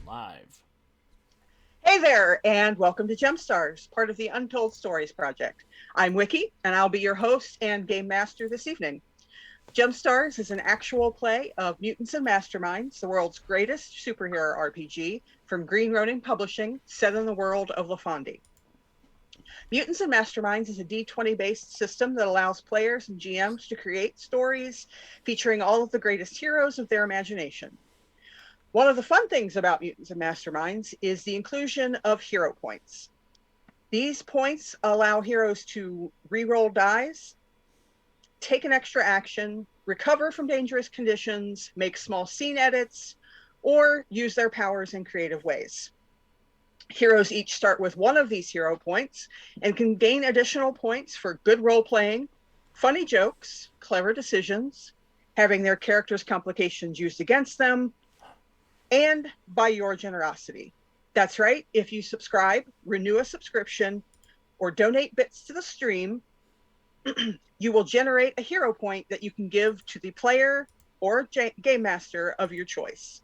live. Hey there, and welcome to GemStars, part of the Untold Stories Project. I'm Wiki, and I'll be your host and game master this evening. GemStars is an actual play of Mutants and Masterminds, the world's greatest superhero RPG from Green Ronin Publishing, set in the world of LaFonde. Mutants and Masterminds is a D20 based system that allows players and GMs to create stories featuring all of the greatest heroes of their imagination. One of the fun things about Mutants and Masterminds is the inclusion of hero points. These points allow heroes to re-roll dice, take an extra action, recover from dangerous conditions, make small scene edits, or use their powers in creative ways. Heroes each start with one of these hero points and can gain additional points for good role-playing, funny jokes, clever decisions, having their characters' complications used against them, and by your generosity. That's right. If you subscribe, renew a subscription, or donate bits to the stream, you will generate a hero point that you can give to the player or game master of your choice.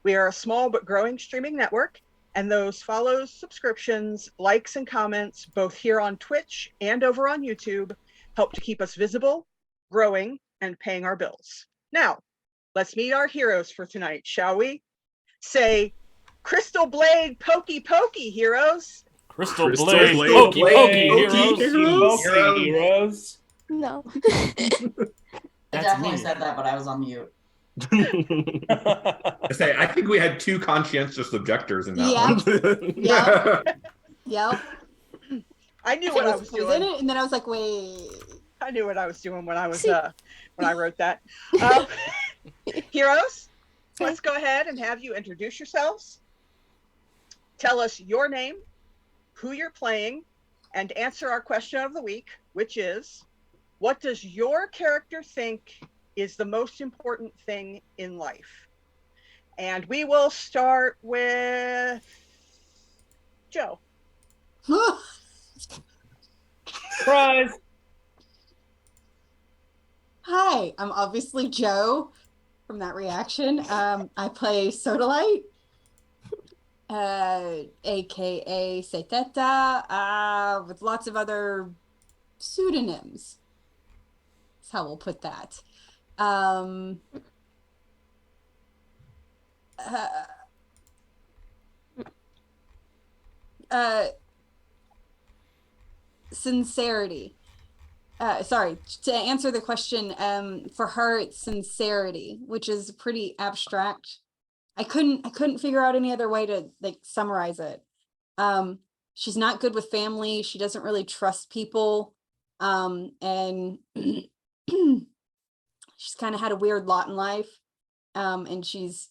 We are a small but growing streaming network, and those follows, subscriptions, likes, and comments, both here on Twitch and over on YouTube, help to keep us visible, growing, and paying our bills. Now, let's meet our heroes for tonight, shall we? Say, Crystal Blade, Pokey Pokey, heroes. Crystal Blade, Pokey heroes. No. I definitely me. said that, but I was on mute. I think we had two conscientious objectors in that one. Yep. I knew what I was doing. And then I was like, wait. I knew what I was doing when I was when I wrote that. Heroes, let's go ahead and have you introduce yourselves. Tell us your name, who you're playing, and answer our question of the week, which is, what does your character think is the most important thing in life? And we will start with Joe. Surprise! Hi, I'm obviously Joe from that reaction. I play Sodalite, aka Seteta, with lots of other pseudonyms. That's how we'll put that. Sincerity. Sorry, to answer the question, for her it's sincerity, which is pretty abstract. I couldn't figure out any other way to like summarize it. She's not good with family. She doesn't really trust people. And she's kind of had a weird lot in life. And she's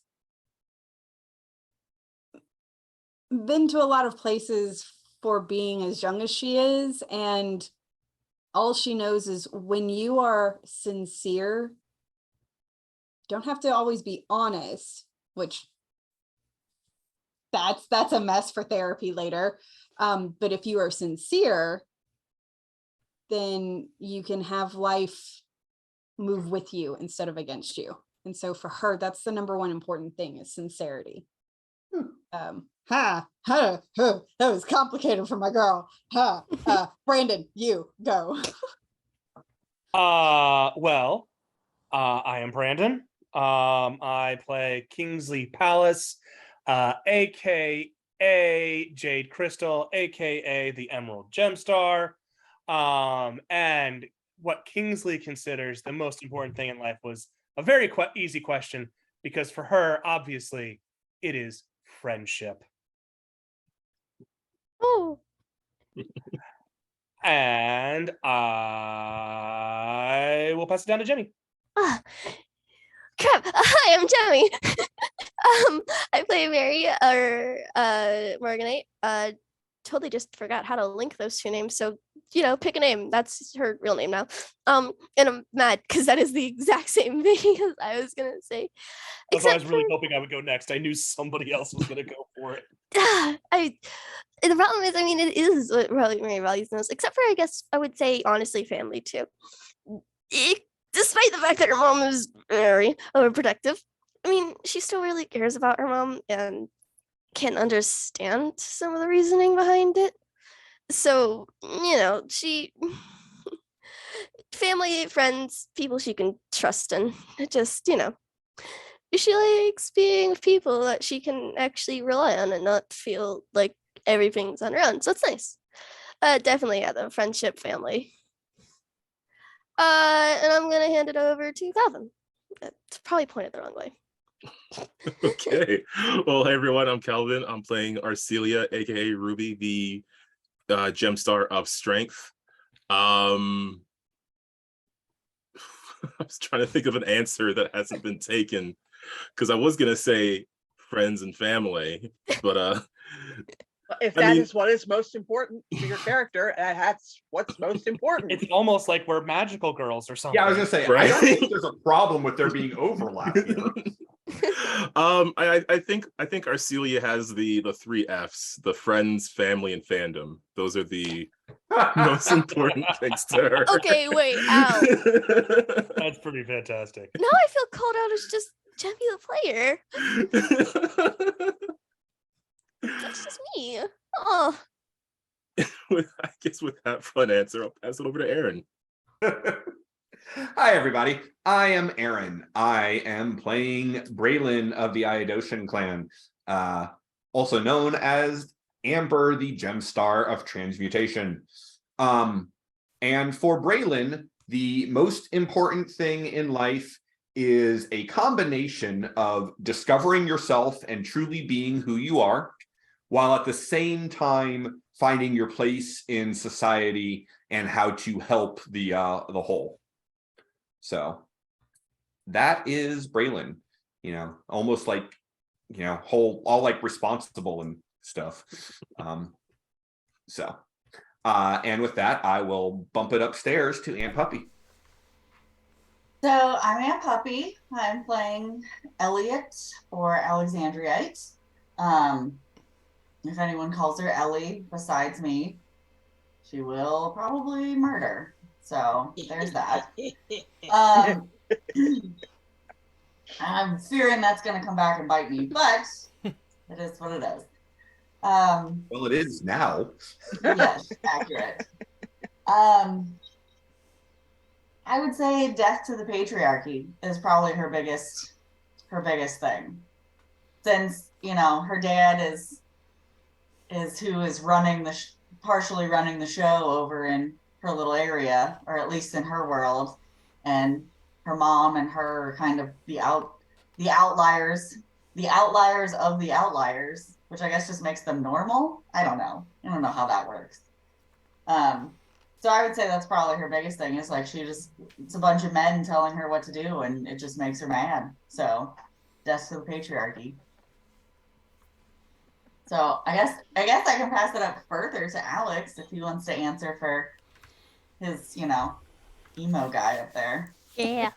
been to a lot of places for being as young as she is, and all she knows is when you are sincere, you don't have to always be honest, which that's a mess for therapy later. But if you are sincere, then you can have life move with you instead of against you. And so for her, that's the number one important thing, is sincerity. That was complicated for my girl. Brandon, you go. I am Brandon. I play Kingsley Palace, aka Jade Crystal, aka the Emerald Gemstar. And what Kingsley considers the most important thing in life was a very easy question, because for her, obviously, it is friendship. Oh. And I will pass it down to Jenny. Crap! Hi, I'm Jenny. I play Mary, or Morganite. Totally just forgot how to link those two names. So, pick a name. That's her real name now. And I'm mad because that is the exact same thing as I was gonna say. I was really hoping I would go next. I knew somebody else was gonna go for it. The problem is, it is what Mary values most, except for, I guess, I would say, honestly, family too. Despite the fact that her mom is very overprotective, she still really cares about her mom, and can understand some of the reasoning behind it. So, she family, friends, people she can trust, and just, she likes being with people that she can actually rely on and not feel like everything's on her own. So it's nice. Definitely, the friendship, family. And I'm gonna hand it over to Calvin. It's probably pointed the wrong way. Okay. Well, hey everyone, I'm Calvin. I'm playing Arcelia, aka Ruby, the GemStar of Strength. I was trying to think of an answer that hasn't been taken because I was gonna say friends and family, but If that is what is most important to your character, that's what's most important. It's almost like we're magical girls or something. Yeah, I was gonna say, Right? I don't think there's a problem with there being overlap here. I think Arcelia has the three F's: the friends, family, and fandom. Those are the most important things to her. Okay, wait, ow. That's pretty fantastic. Now I feel called out as just Jemmy the player. That's just me. Oh. I guess with that fun answer, I'll pass it over to Aaron. Hi, everybody. I am Aaron. I am playing Braylon of the Iodosian clan, also known as Amber, the GemStar of Transmutation. And for Braylon, the most important thing in life is a combination of discovering yourself and truly being who you are, while at the same time finding your place in society and how to help the whole. So that is Braylon, almost like, all like responsible and stuff. And with that, I will bump it upstairs to Aunt Puppy. So I'm Aunt Puppy. I'm playing Elliot or Alexandrite. If anyone calls her Ellie besides me, she will probably murder. So there's that. I'm fearing that's going to come back and bite me, but it is what it is. Well, it is now. Yes, accurate. I would say death to the patriarchy is probably her biggest thing. Since, her dad is who is running partially running the show over in her little area, or at least in her world, and her mom and her are kind of the outliers of the outliers, which I guess just makes them normal. I don't know how that works. So I would say that's probably her biggest thing, is like it's a bunch of men telling her what to do, and it just makes her mad. So death to the patriarchy. So I guess I can pass it up further to Alex if he wants to answer for his, emo guy up there. Yeah.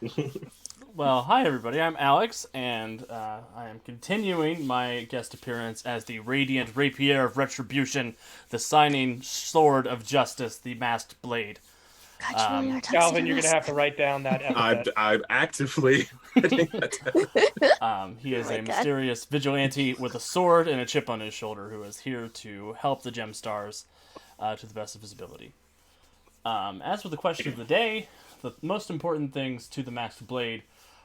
Well, hi everybody, I'm Alex, and I am continuing my guest appearance as the Radiant Rapier of Retribution, the Shining Sword of Justice, the Masked Blade. God, you really are Calvin, you're gonna have to write down that epithet. I'm actively writing that down. He is Oh my a God. mysterious vigilante with a sword and a chip on his shoulder who is here to help the GemStars to the best of his ability. As for the question of the day, the most important things to the Masked Blade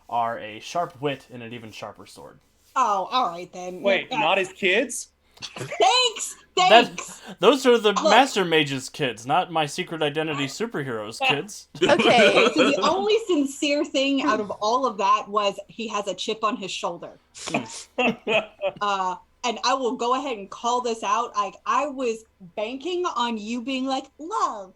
are a sharp wit and an even sharper sword. Oh, all right then. Wait, not his kids? Thanks. Those are the Master Mage's kids, not my Secret Identity Superheroes kids. Okay. So the only sincere thing out of all of that was he has a chip on his shoulder. And I will go ahead and call this out. I was banking on you being like, love.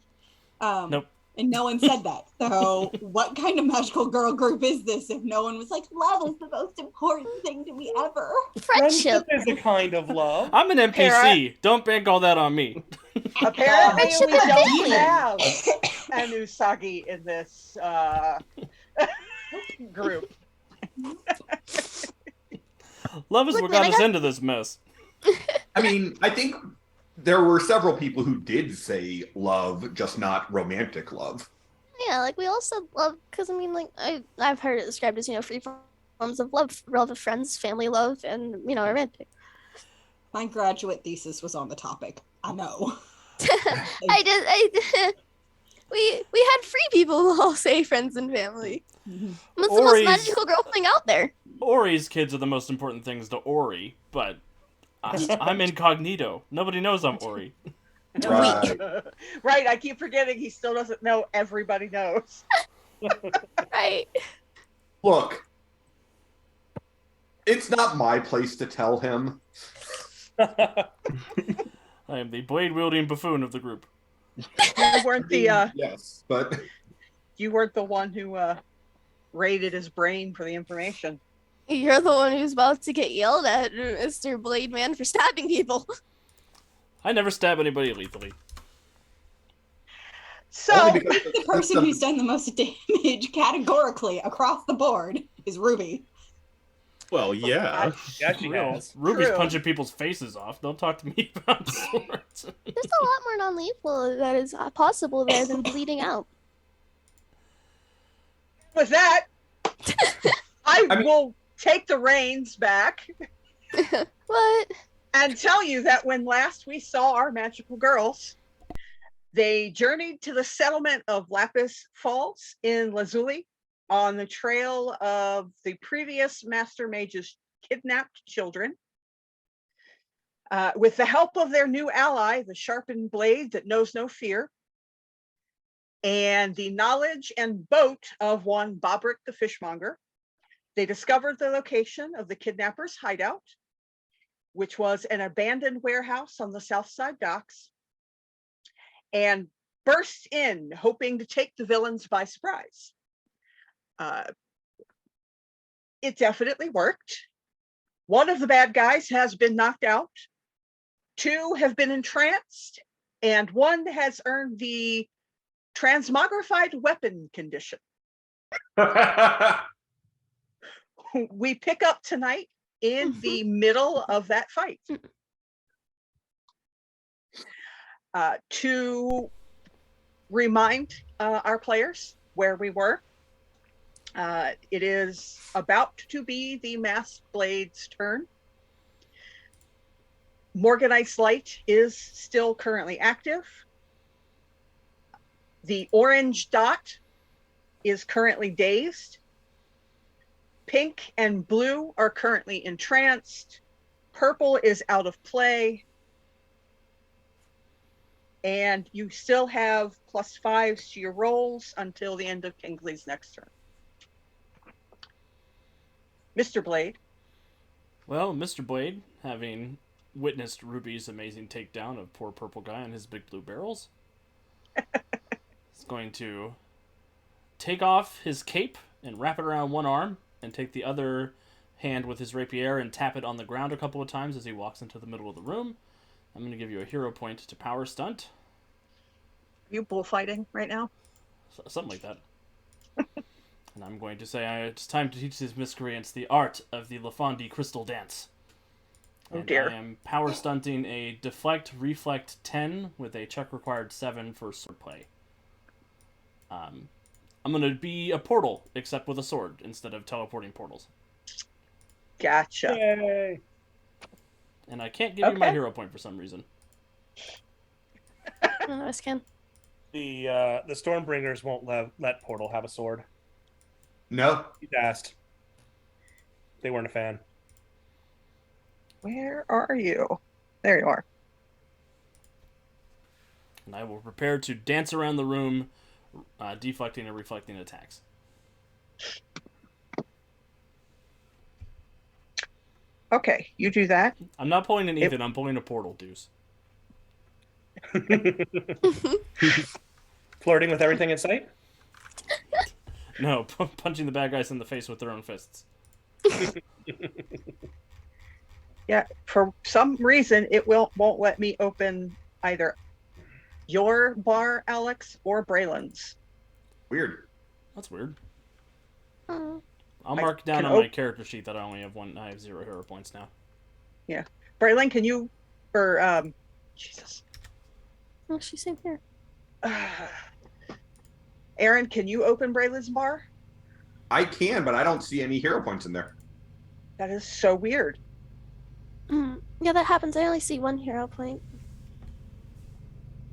Nope. And no one said that. So what kind of magical girl group is this if no one was like, love is the most important thing to me ever? Friendship. is a kind of love. I'm an NPC. Don't bank all that on me. Apparently, Friendship we and don't family. have an Usagi in this group. Love is Look, what man, got I us got- into this mess. I mean, I think there were several people who did say love, just not romantic love. Yeah, like we also love, because I mean, like I've heard it described as, three forms of love: love of friends, family love, and romantic. My graduate thesis was on the topic. I know. We had free people who all say friends and family. Mhm. What's the most Ori's- magical girl thing out there? Ori's kids are the most important things to Ori, but I'm incognito. Nobody knows I'm Ori. Right. Right, I keep forgetting he still doesn't know everybody knows. Right. Look, it's not my place to tell him. I am the blade-wielding buffoon of the group. You weren't the Yes, but you weren't the one who raided his brain for the information. You're the one who's about to get yelled at, Mr. Blade Man, for stabbing people. I never stab anybody lethally. So only because The person who's done the most damage categorically across the board is Ruby. Well, yeah. Yeah, she Real. has. Ruby's True. punching people's faces off. Don't talk to me about swords. There's a lot more non-lethal that is possible there than bleeding out. with that, I mean- will take the reins back What? and tell you that when last we saw our magical girls, they journeyed to the settlement of Lapis Falls in Lazuli on the trail of the previous Master Mage's kidnapped children. With the help of their new ally, the sharpened blade that knows no fear, and the knowledge and boat of one Bobrick the fishmonger, they discovered the location of the kidnappers' hideout, which was an abandoned warehouse on the South Side docks, and burst in, hoping to take the villains by surprise. It definitely worked. One of the bad guys has been knocked out. 2 have been entranced, and 1 has earned the transmogrified weapon condition. We pick up tonight in the middle of that fight. To remind our players where we were, it is about to be the Masked Blade's turn. Morganite's light is still currently active. The orange dot is currently dazed. Pink and blue are currently entranced. Purple is out of play. And you still have +5s to your rolls until the end of Kingsley's next turn. Mr. Blade. Well, Mr. Blade, having witnessed Ruby's amazing takedown of poor purple guy on his big blue barrels, is going to take off his cape and wrap it around one arm and take the other hand with his rapier and tap it on the ground a couple of times as he walks into the middle of the room. I'm going to give you a hero point to power stunt. Are you bullfighting right now? Something like that. And I'm going to say it's time to teach these miscreants the art of the Lafandi crystal dance. Oh, And dear. I am power stunting a deflect reflect 10 with a check required 7 for sword play. I'm going to be a portal, except with a sword instead of teleporting portals. Gotcha. Yay. And I can't give you my Okay. hero point for some reason. None of us can. The Stormbringers won't let Portal have a sword. no. He's asked. They weren't a fan. Where are you? There you are. And I will prepare to dance around the room, deflecting and reflecting attacks. Okay, you do that. I'm not pulling an Ethan, I'm pulling a portal, Deuce. Flirting with everything in sight? No, punching the bad guys in the face with their own fists. Yeah, for some reason it won't let me open either your bar, Alex, or Braylon's. Weird. That's weird. Oh. I'll I mark down can on my character sheet that I only have one. I have 0 hero points now. Braylon, can you, or Jesus, Oh, she's in here. Aaron, can you open Braylon's bar? I can, but I don't see any hero points in there. That is so weird. Yeah, that happens. I only see one hero point.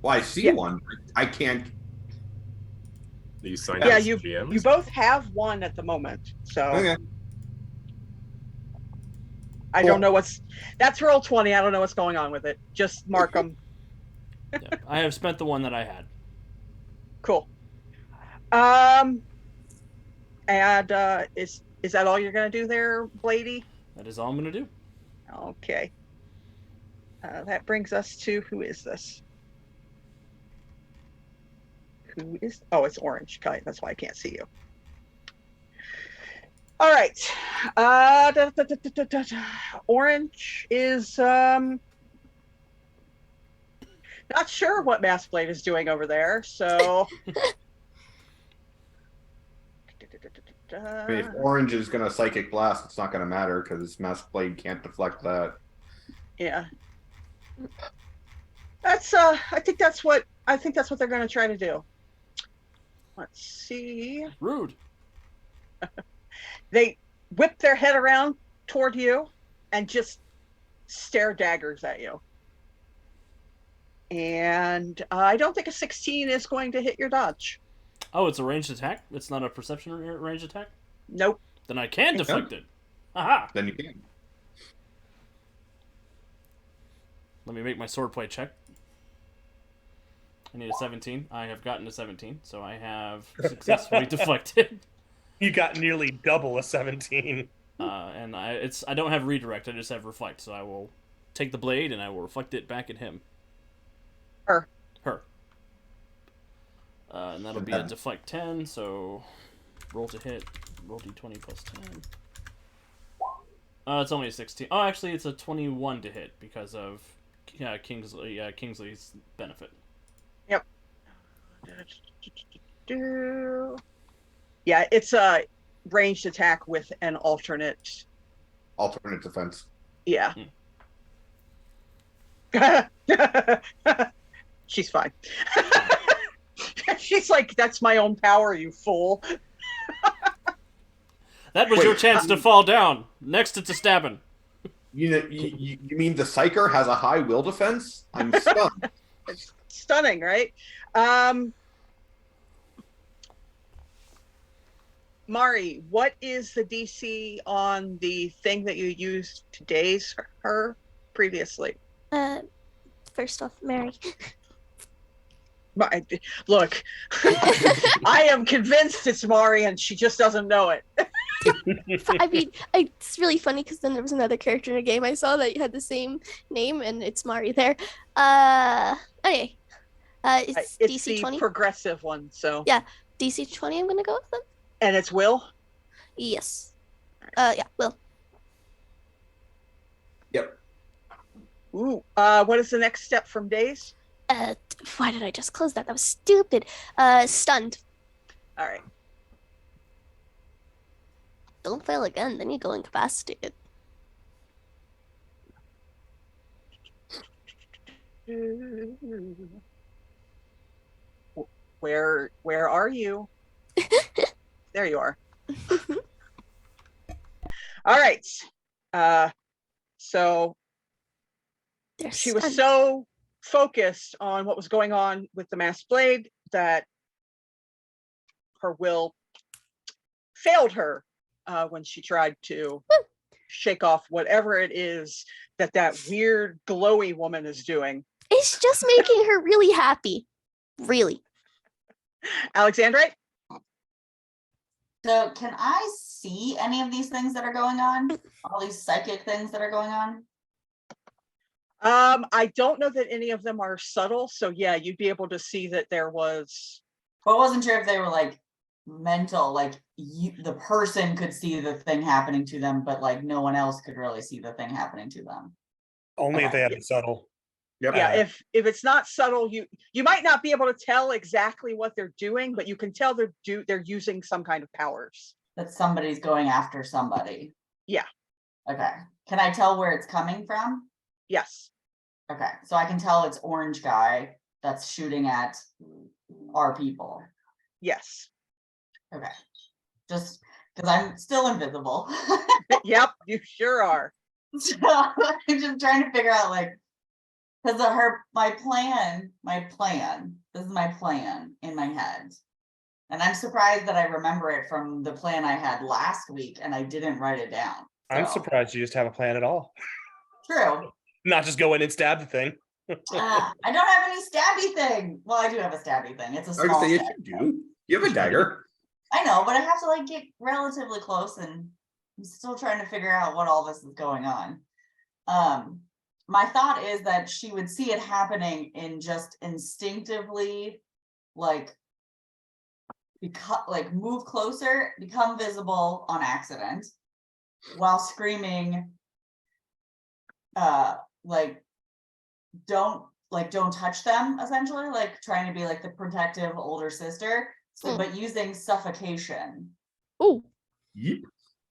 Well, I see Yeah. one. I can't. You signed Yeah, up as you GMs? both have one at the moment, so Okay. I don't know that's roll 20. I don't know what's going on with it. Just mark them. Yeah, I have spent the one that I had. Cool. And is that all you're gonna do there, Blady? That is all I'm gonna do. Okay. That brings us to who is this? Who is? Oh, it's orange. Okay, that's why I can't see you. All right. Orange is not sure what Mass Blade is doing over there, so. I mean, if orange is going to psychic blast, it's not going to matter because Mass Blade can't deflect that. Yeah. That's I think that's what they're going to try to do. Let's see. Rude. They whip their head around toward you and just stare daggers at you. And I don't think a 16 is going to hit your dodge. Oh, it's a ranged attack? It's not a perception range attack? Nope. Then I can deflect it. Aha! Then you can. Let me make my swordplay check. I need a 17. I have gotten a 17, so I have successfully deflected. You got nearly double a 17. And I don't have redirect, I just have reflect, so I will take the blade and I will reflect it back at him. Her. And that'll be a deflect 10, so roll to hit, roll d20 plus 10. It's only a 16. Oh, actually, it's a 21 to hit because of Kingsley's benefit. Yep. Yeah, it's a ranged attack with an alternate defense. Yeah. She's fine. She's like, that's my own power, you fool. That was your chance to fall down. Next, it's a stabbing. You mean the Psyker has a high will defense? I'm stunned. It's stunning, right? Mari, what is the DC on the thing that you used to daze her previously? First off, Mary. Look, I am convinced it's Mari and she just doesn't know it. I mean, it's really funny because then there was another character in a game I saw that had the same name, and it's Mari there. Okay. It's DC the 20. Progressive one, so. Yeah, DC 20 I'm going to go with them. And it's Will? Yes. Yeah, Will. Yep. Ooh, what is the next step from Daze? Why did I just close that? That was stupid. Stunned. All right. Don't fail again, then you go incapacitated. Where are you? There you are. All right. So They're she stunned. was so focused on what was going on with the Mass Blade that her will failed her when she tried to shake off whatever it is that weird glowy woman is doing. It's just making her really happy. Really. Alexandrite? So can I see any of these things that are going on? All these psychic things that are going on? I don't know that any of them are subtle. So yeah, you'd be able to see that there was. But I wasn't sure if they were like mental, like the person could see the thing happening to them, but like no one else could really see the thing happening to them. Only if they have it subtle. Yep. Yeah, if it's not subtle, you might not be able to tell exactly what they're doing, but you can tell they're using some kind of powers. That somebody's going after somebody. Yeah. Okay. Can I tell where it's coming from? Yes. Okay. So I can tell it's orange guy that's shooting at our people. Yes. Okay. Just because I'm still invisible. Yep, you sure are. So I'm just trying to figure out like, because of my plan, this is my plan in my head. And I'm surprised that I remember it from the plan I had last week and I didn't write it down. I'm So, surprised you just have a plan at all. true. Not just go in and stab the thing. I don't have any stabby thing. Well, I do have a stabby thing. It's a I would small say yes, stabby you thing. do. You have a dagger. I know, but I have to like get relatively close and I'm still trying to figure out what all this is going on. My thought is that she would see it happening and just instinctively like move closer, become visible on accident while screaming don't touch them, essentially, like trying to be like the protective older sister, so but using suffocation. Oh, Yep.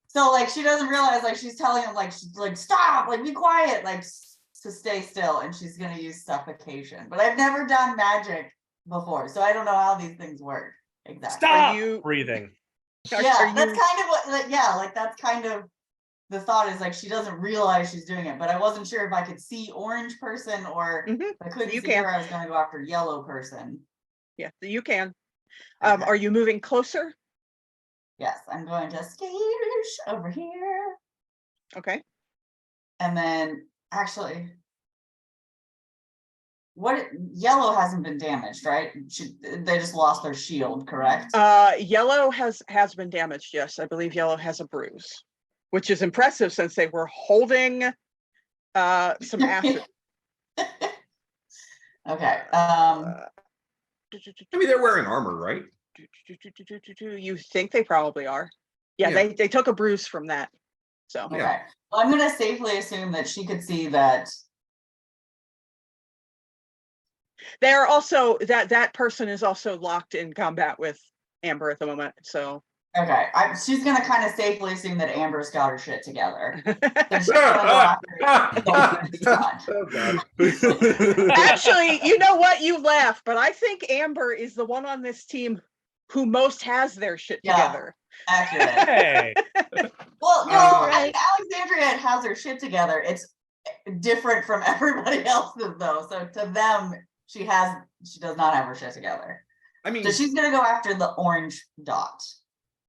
So like she doesn't realize like she's telling him like stop, like be quiet, like to stay still, and she's gonna use suffocation. But I've never done magic before, so I don't know how these things work exactly. Stop breathing. Yeah, that's kind of what like that's kind of the thought is like she doesn't realize she's doing it, but I wasn't sure if I could see orange person or if I couldn't see her, I was gonna go after yellow person. Yeah, you can. Okay. Are you moving closer? Yes, I'm going to skate over here. Okay. And then actually, yellow hasn't been damaged, right? They just lost their shield, correct? Yellow has been damaged, yes. I believe yellow has a bruise, which is impressive since they were holding some acid. Okay. I mean, they're wearing armor, right? You think they probably are. Yeah, Yeah. they took a bruise from that. So Okay. Yeah. Well, I'm gonna safely assume that she could see that. they're also that person is also locked in combat with Amber at the moment. So Okay, she's gonna kind of safely assume that Amber's got her shit together. So she's gonna go after Oh, God. actually, you know what? You laugh, but I think Amber is the one on this team who most has their shit together. Accurate. Hey. Well, no, I mean, right. Alexandria has her shit together. It's different from everybody else's though. So to them, she does not have her shit together. I mean, So she's gonna go after the orange dot.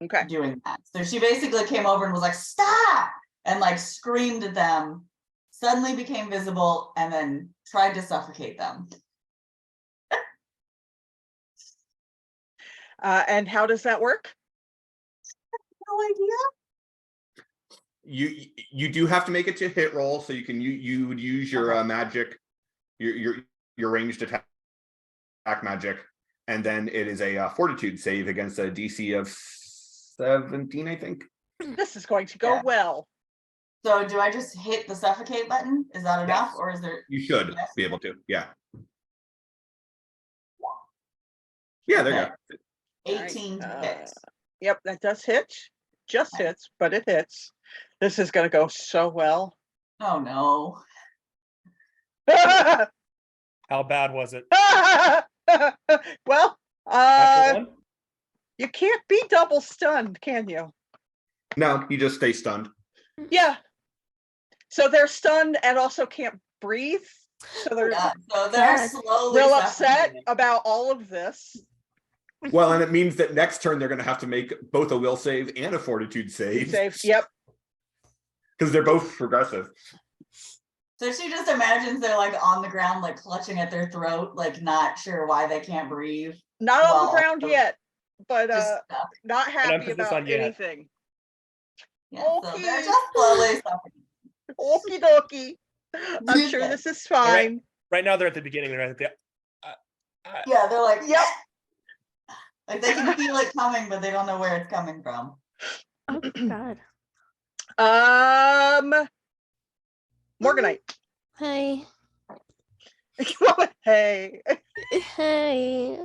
Okay. Doing that. So she basically came over and was like, stop! And like screamed at them, suddenly became visible, and then tried to suffocate them. And how does that work? No idea. you do have to make it to hit roll, so you would use your magic, your ranged attack magic, and then it is a fortitude save against a DC of 17, I think. This is going to go well. So do I just hit the suffocate button? Is that enough? Yes. Or is there? You should Yes. be able to. Yeah. Yeah, there you go. 18 to hit. Yep, that does hit. Just hits, but it hits. This is going to go so well. Oh no. How bad was it? Well, After one? you can't be double stunned, can you? No, you just stay stunned. Yeah. So they're stunned and also can't breathe. So they're So they're God. slowly real upset suffocating. about all of this. Well, and it means that next turn they're going to have to make both a will save and a fortitude save. Yep. Because they're both progressive. So she just imagines they're like on the ground, like clutching at their throat, like not sure why they can't breathe. Not on Well, the ground yet, but Just not happy emphasis about on yet. anything. yeah, so they're Okay. just slowly suffocating. Okie dokie. I'm sure this is fine. Right now they're at the beginning. They're at the. Yeah, they're like, Yep. like they can feel it coming, but they don't know where it's coming from. Oh God. Morganite. Hey. Hey. Hey.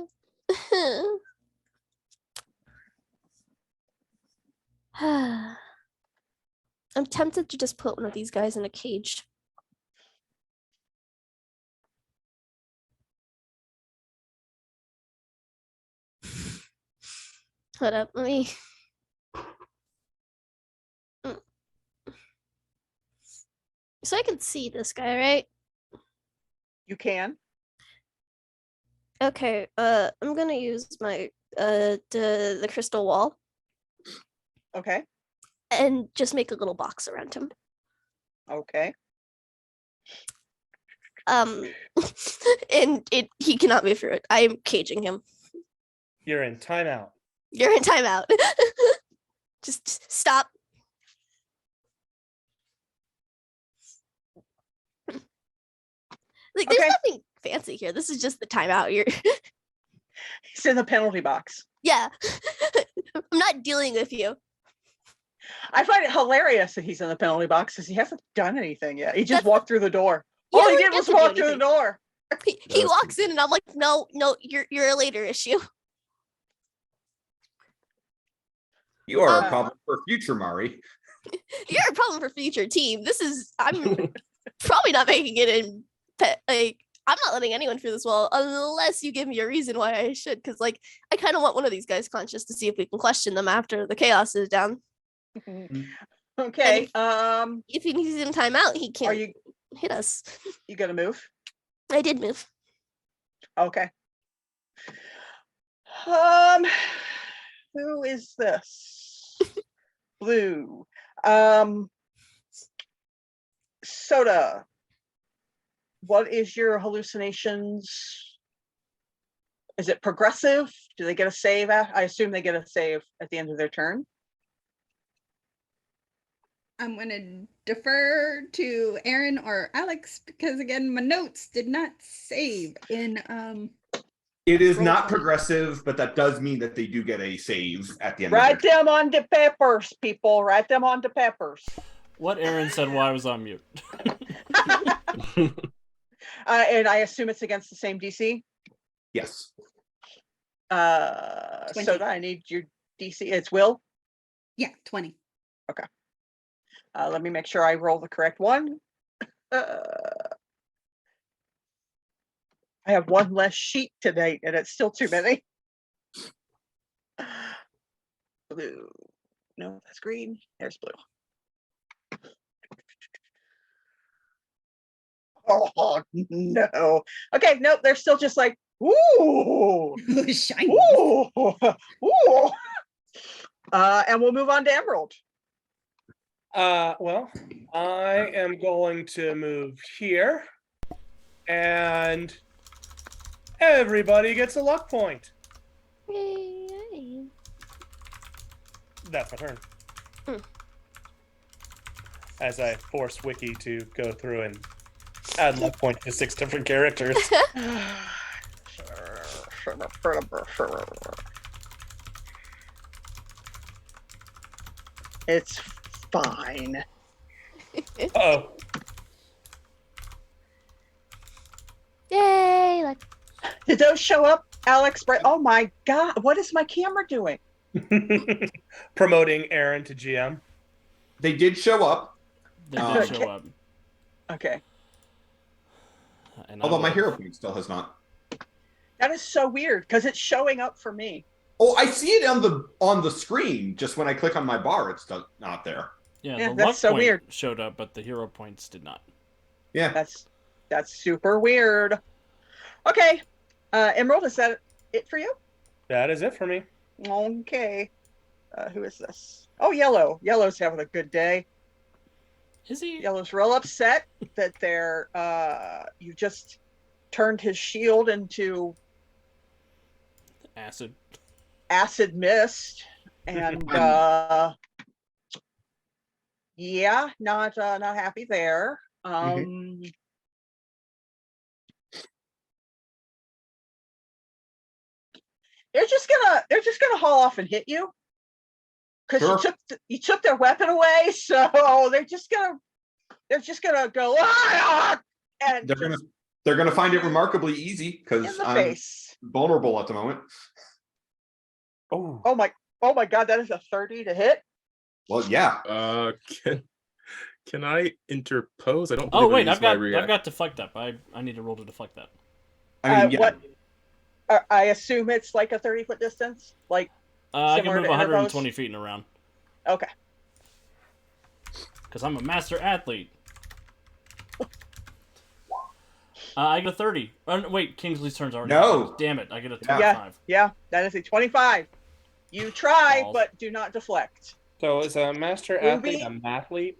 I'm tempted to just put one of these guys in a cage. Hold up, let me. So I can see this guy, right? You can. Okay. I'm gonna use my the crystal wall Okay. and just make a little box around him. Okay. And he cannot move through it. I am caging him. You're in timeout. You're in timeout. Just stop. Like, there's Okay. nothing fancy here. This is just the timeout. You're He's in the penalty box. yeah. I'm not dealing with you. I find it hilarious that he's in the penalty box because he hasn't done anything yet. He just That's- walked through the door. He All he doesn't did get was to do walk through the anything. door. He walks in and I'm like, no, you're a later issue. You are a problem for future Mari. You're a problem for future team. I'm probably not making it in. Like, I'm not letting anyone through this wall unless you give me a reason why I should. Because like, I kind of want one of these guys conscious to see if we can question them after the chaos is down. Okay. If he's in timeout, he Are can't you hit us. gonna move? I did move. Okay. Who is this? Blue. Soda. What is your hallucinations? Is it progressive? Do they get a save? I assume they get a save at the end of their turn. I'm gonna defer to Aaron or Alex because again, my notes did not save in It is Roll not call. progressive, but that does mean that they do get a save at the end Write of their them on the papers, people. Write them on the papers. What Aaron said while I was on mute. And I assume it's against the same DC. Yes. 20. Soda, I need your DC. It's Will. yeah, 20. Let me make sure I roll the correct one. I have one less sheet today, and it's still too many. Blue. No, that's green. There's blue. Oh no. Okay, nope. They're still just like, ooh, Shiny. ooh, ooh. And we'll move on to Emerald. Well, I am going to move here, and everybody gets a luck point. Yay. That's my turn. Hmm. As I force Wiki to go through and add luck points to 6 different characters. It's fine. Oh, Yay! Like, Did those show up, Alex? Oh my God, what is my camera doing? promoting Aaron to GM. They did show up, They did show up. Okay, And although my will- hero point still has not. that is so weird because it's showing up for me. Oh, I see it on the screen. Just when I click on my bar, it's not there. Yeah, Yeah, the that's luck so point weird. showed up, but the hero points did not. Yeah. That's super weird. Okay, Emerald, is that it for you? That is it for me. Okay. Who is this? Oh, Yellow. Yellow's having a good day. Is he? Yellow's real upset that you just turned his shield into Acid. acid mist, and yeah, not happy there. They're just gonna haul off and hit you because Sure. you took their weapon away, so they're just gonna go and They're gonna find it remarkably easy in because the I'm face. vulnerable at the moment. Oh, Oh my God, that is a 30 to hit. Well, yeah. Can I interpose? I don't. Oh believe I wait, used I've got deflect up. I need to roll to deflect that. I mean, yeah. What? I assume it's like a 30-foot distance. Like, I can Similar move to 120 feet and around okay. because I'm a master athlete. I get a 30. Wait, Kingsley's turn's already. No. ended. Damn it! I get a Yeah. 25. Yeah, that is a 25. You try, Balls. but do not deflect. So is a master Ruby? athlete a mathlete?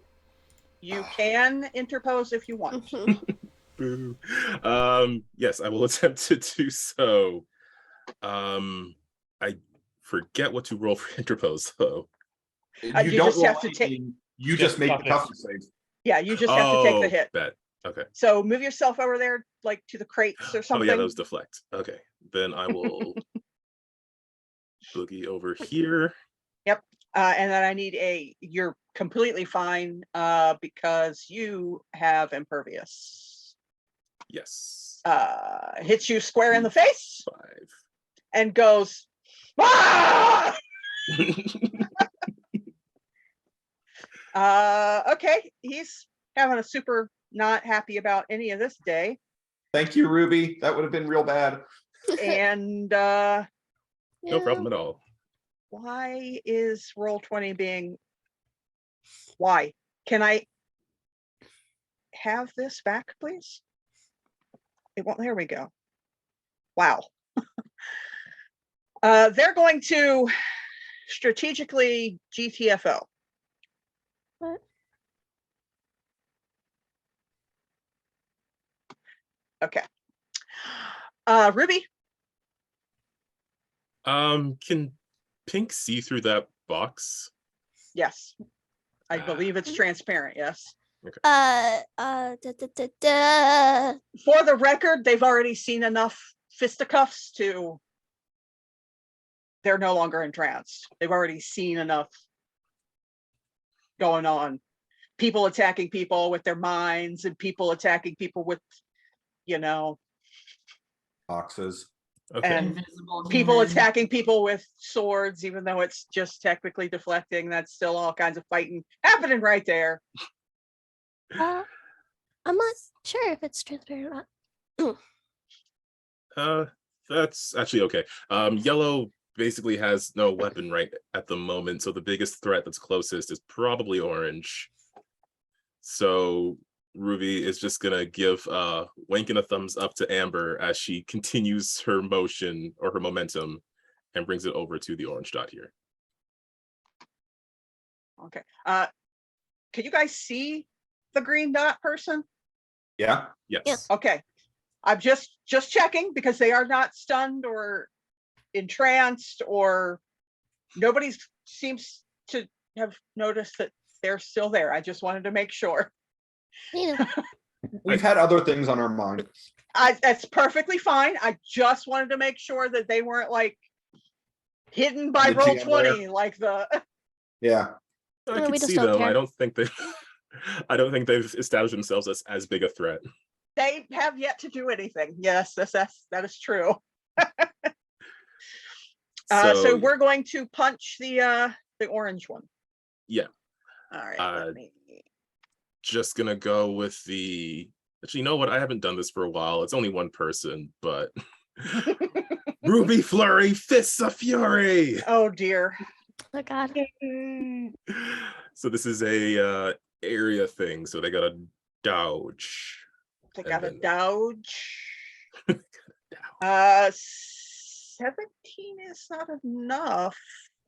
You can interpose if you want. Mhm. Boo. Yes, I will attempt to do so. I forget what to roll for interpose though. You You don't just have roll to take- anything, you just make the toughness save. Yeah, you just have to take the hit. Bet. Okay. So move yourself over there, like to the crates or Oh something. yeah, that was deflect. Okay, then I will boogie over here. And then I need you're completely fine because you have impervious. Yes. Hits you square in the face 5. and goes, "Ah!" Okay, he's having a super not happy about any of this day. Thank you, Ruby. That would have been real bad. And No Yeah. problem at all. why is Roll20 being, why? Can I have this back, please? It won't, there we go. Wow. They're going to strategically GTFO. What? Okay. Ruby, Can Pink see through that box? yes. I believe it's transparent, yes. Da, da, da, da. For the record, they've already seen enough fisticuffs to, they're no longer entranced. They've already seen enough going on. People attacking people with their minds and people attacking people with, Boxes. Okay. and Invisible people human. attacking people with swords, even though it's just technically deflecting. That's still all kinds of fighting happening right there. I'm not sure if it's transparent or not. That's actually okay. Yellow basically has no weapon right at the moment, so the biggest threat that's closest is probably orange. So Ruby is just gonna give wink and a thumbs up to Amber as she continues her motion or her momentum and brings it over to the orange dot here. Okay. Can you guys see the green dot person? Yeah. Yes. Yeah. Okay. I'm just checking because they are not stunned or entranced, or nobody seems to have noticed that they're still there. I just wanted to make sure. You know, We've had other things on our mind. That's perfectly fine. I just wanted to make sure that they weren't like hidden by The GM Roll20, like the Yeah. I No, can we just see don't them. care. I don't think they I don't think they've established themselves as big a threat. they have yet to do anything. Yes, that is true. So we're going to punch the orange one. Yeah. All right. Let just gonna go with the actually, you know what? I haven't done this for a while. It's only one person, but Ruby Flurry, Fists of Fury. Oh dear. oh god. So this is a area thing. So they got a dodge. They got a then- dodge. 17 is not enough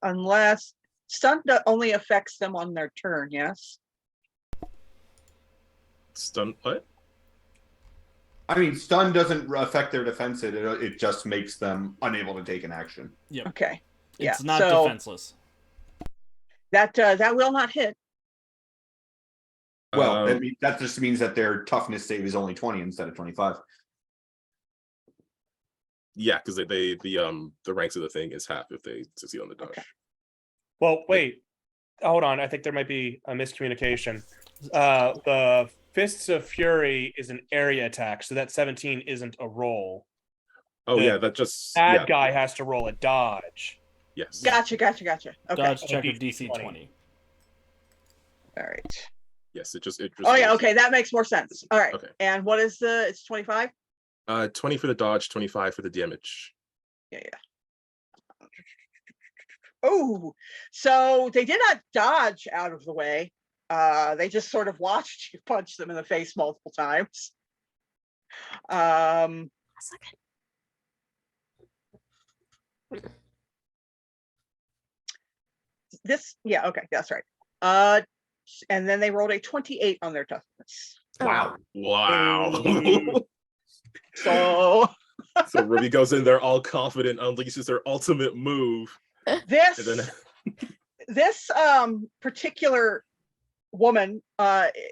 unless stun only affects them on their turn. Yes. Stun what? I mean, stun doesn't affect their defense. It just makes them unable to take an action. Yep. Okay. It's Yeah, not so- defenseless. That will not hit. Well, that just means that their toughness save is only 20 instead of 25. Yeah, because the ranks of the thing is half if they succeed on the dodge. Okay. Well, wait. Hold on. I think there might be a miscommunication. The Fists of Fury is an area attack, so that 17 isn't a roll. Oh The yeah, that just Bad guy has to roll a dodge. Yes. Gotcha. Okay. Dodge check of DC DC 20. All right. Yes, it just Oh yeah. rolls. Okay, that makes more sense. All right. Okay. And what is it's 25? 20 for the dodge, 25 for the damage. Yeah. Oh, so they did not dodge out of the way. They just sort of watched you punch them in the face multiple times. Um, A second. yeah, okay, that's right. And then they rolled a 28 on their toughness. Oh, Wow. Wow. So So Ruby goes in there all confident, unleashes her ultimate move. this And then this particular woman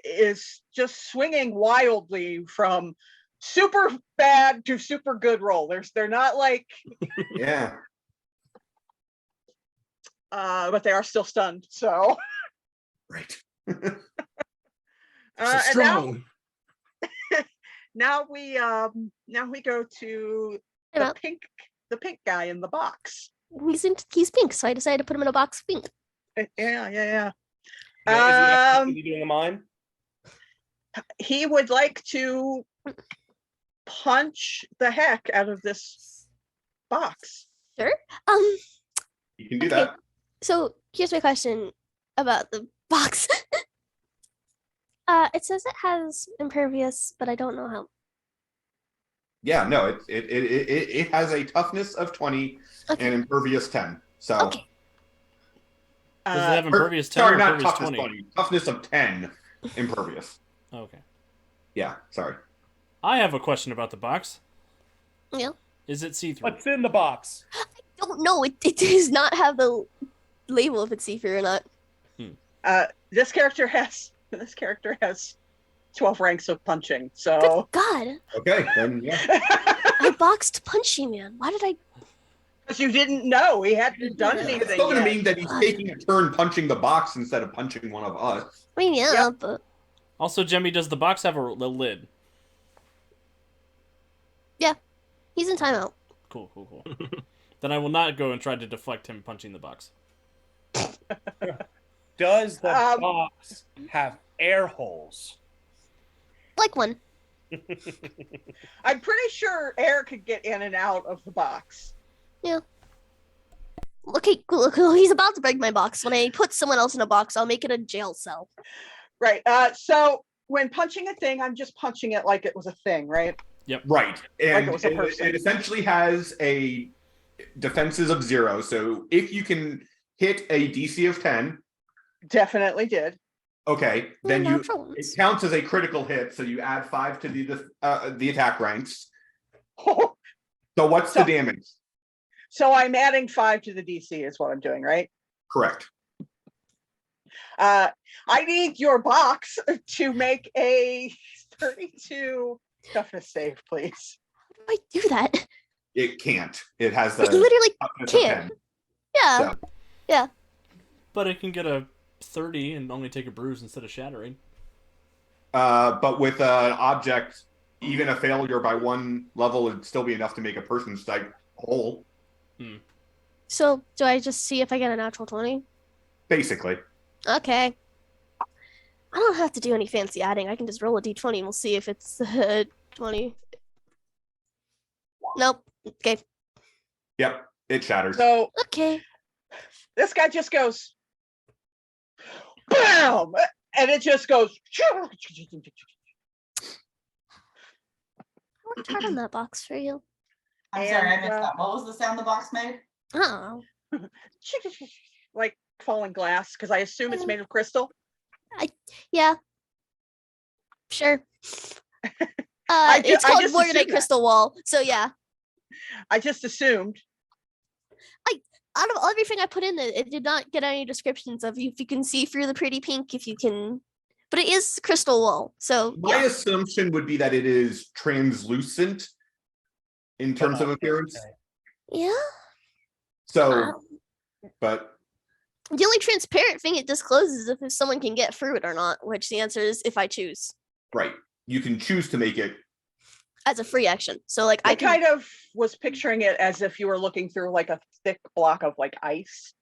is just swinging wildly from super bad to super good roll. They're not like Yeah. but they are still stunned. So Right. so and strong. now we go to I'm the out. pink guy in the box. He's pink, so I decided to put him in a box of pink. Yeah. Is he actually doing a mine? He would like to punch the heck out of this box. Sure. You can do Okay. that. So here's my question about the box. It says it has impervious, but I don't know how. Yeah, no, it has a toughness of 20 Okay. and impervious 10. So Okay. Does it have or- impervious 10 sorry, or not impervious toughness 20? 20. Toughness of 10 impervious. Okay. Yeah, sorry. I have a question about the box. Yeah. Is it see-through? What's in the box? Don't know. It does not have the label if it's see-through or not. This character has 12 ranks of punching. Good So God. Okay, then yeah. I boxed Punchy Man. Why did I? because you didn't know he hadn't done It's anything still going to yet. mean that he's taking a turn punching the box instead of punching one of us. I mean, yeah, Yep. but Also, Jemmy, does the box have a lid? he's in timeout. Cool. Then I will not go and try to deflect him punching the box. Does the Um, box have air holes? Like one. I'm pretty sure air could get in and out of the box. Okay, look, he's about to break my box. When I put someone else in a box, I'll make it a jail cell. Right. So when punching a thing, I'm just punching it like it was a thing, right? Right. And it was a person. it essentially has a defenses of 0. So if you can hit a DC of 10, Definitely did. okay, then it Natural ones. counts as a critical hit. So you add 5 to the attack ranks. So So what's the damage? I'm adding 5 to the DC is what I'm doing, right? Correct. I need your box to make a 32 toughness save, please. How do I do that? It can't. It has It the literally toughness of can't. 10. Yeah. So, But it can get a 30 and only take a bruise instead of shattering. but with an object, even a failure by 1 level would still be enough to make a person's type whole. So do I just see if I get a natural 20? Basically. Okay. I don't have to do any fancy adding. I can just roll a d20 and we'll see if it's 20. Nope. Okay. Yep. It shatters. So Okay. this guy just goes BAM! And it just goes I worked hard on that box for you. I'm sorry, I And, missed that. What was the sound the box made? Oh. like falling glass because I assume it's made of crystal. Yeah. Sure. I It's called just Morganite assumed that. Crystal Wall. So yeah. I just assumed. Out of everything I put in there, it did not get any descriptions of if you can see through the pretty pink, if you can. But it is crystal wall. So My yeah. assumption would be that it is translucent in terms of appearance. Okay. Yeah. So, but The only transparent thing it discloses is if someone can get through it or not, which the answer is if I choose right, you can choose to make it. as a free action. So like I I can kind of was picturing it as if you were looking through like a thick block of like ice.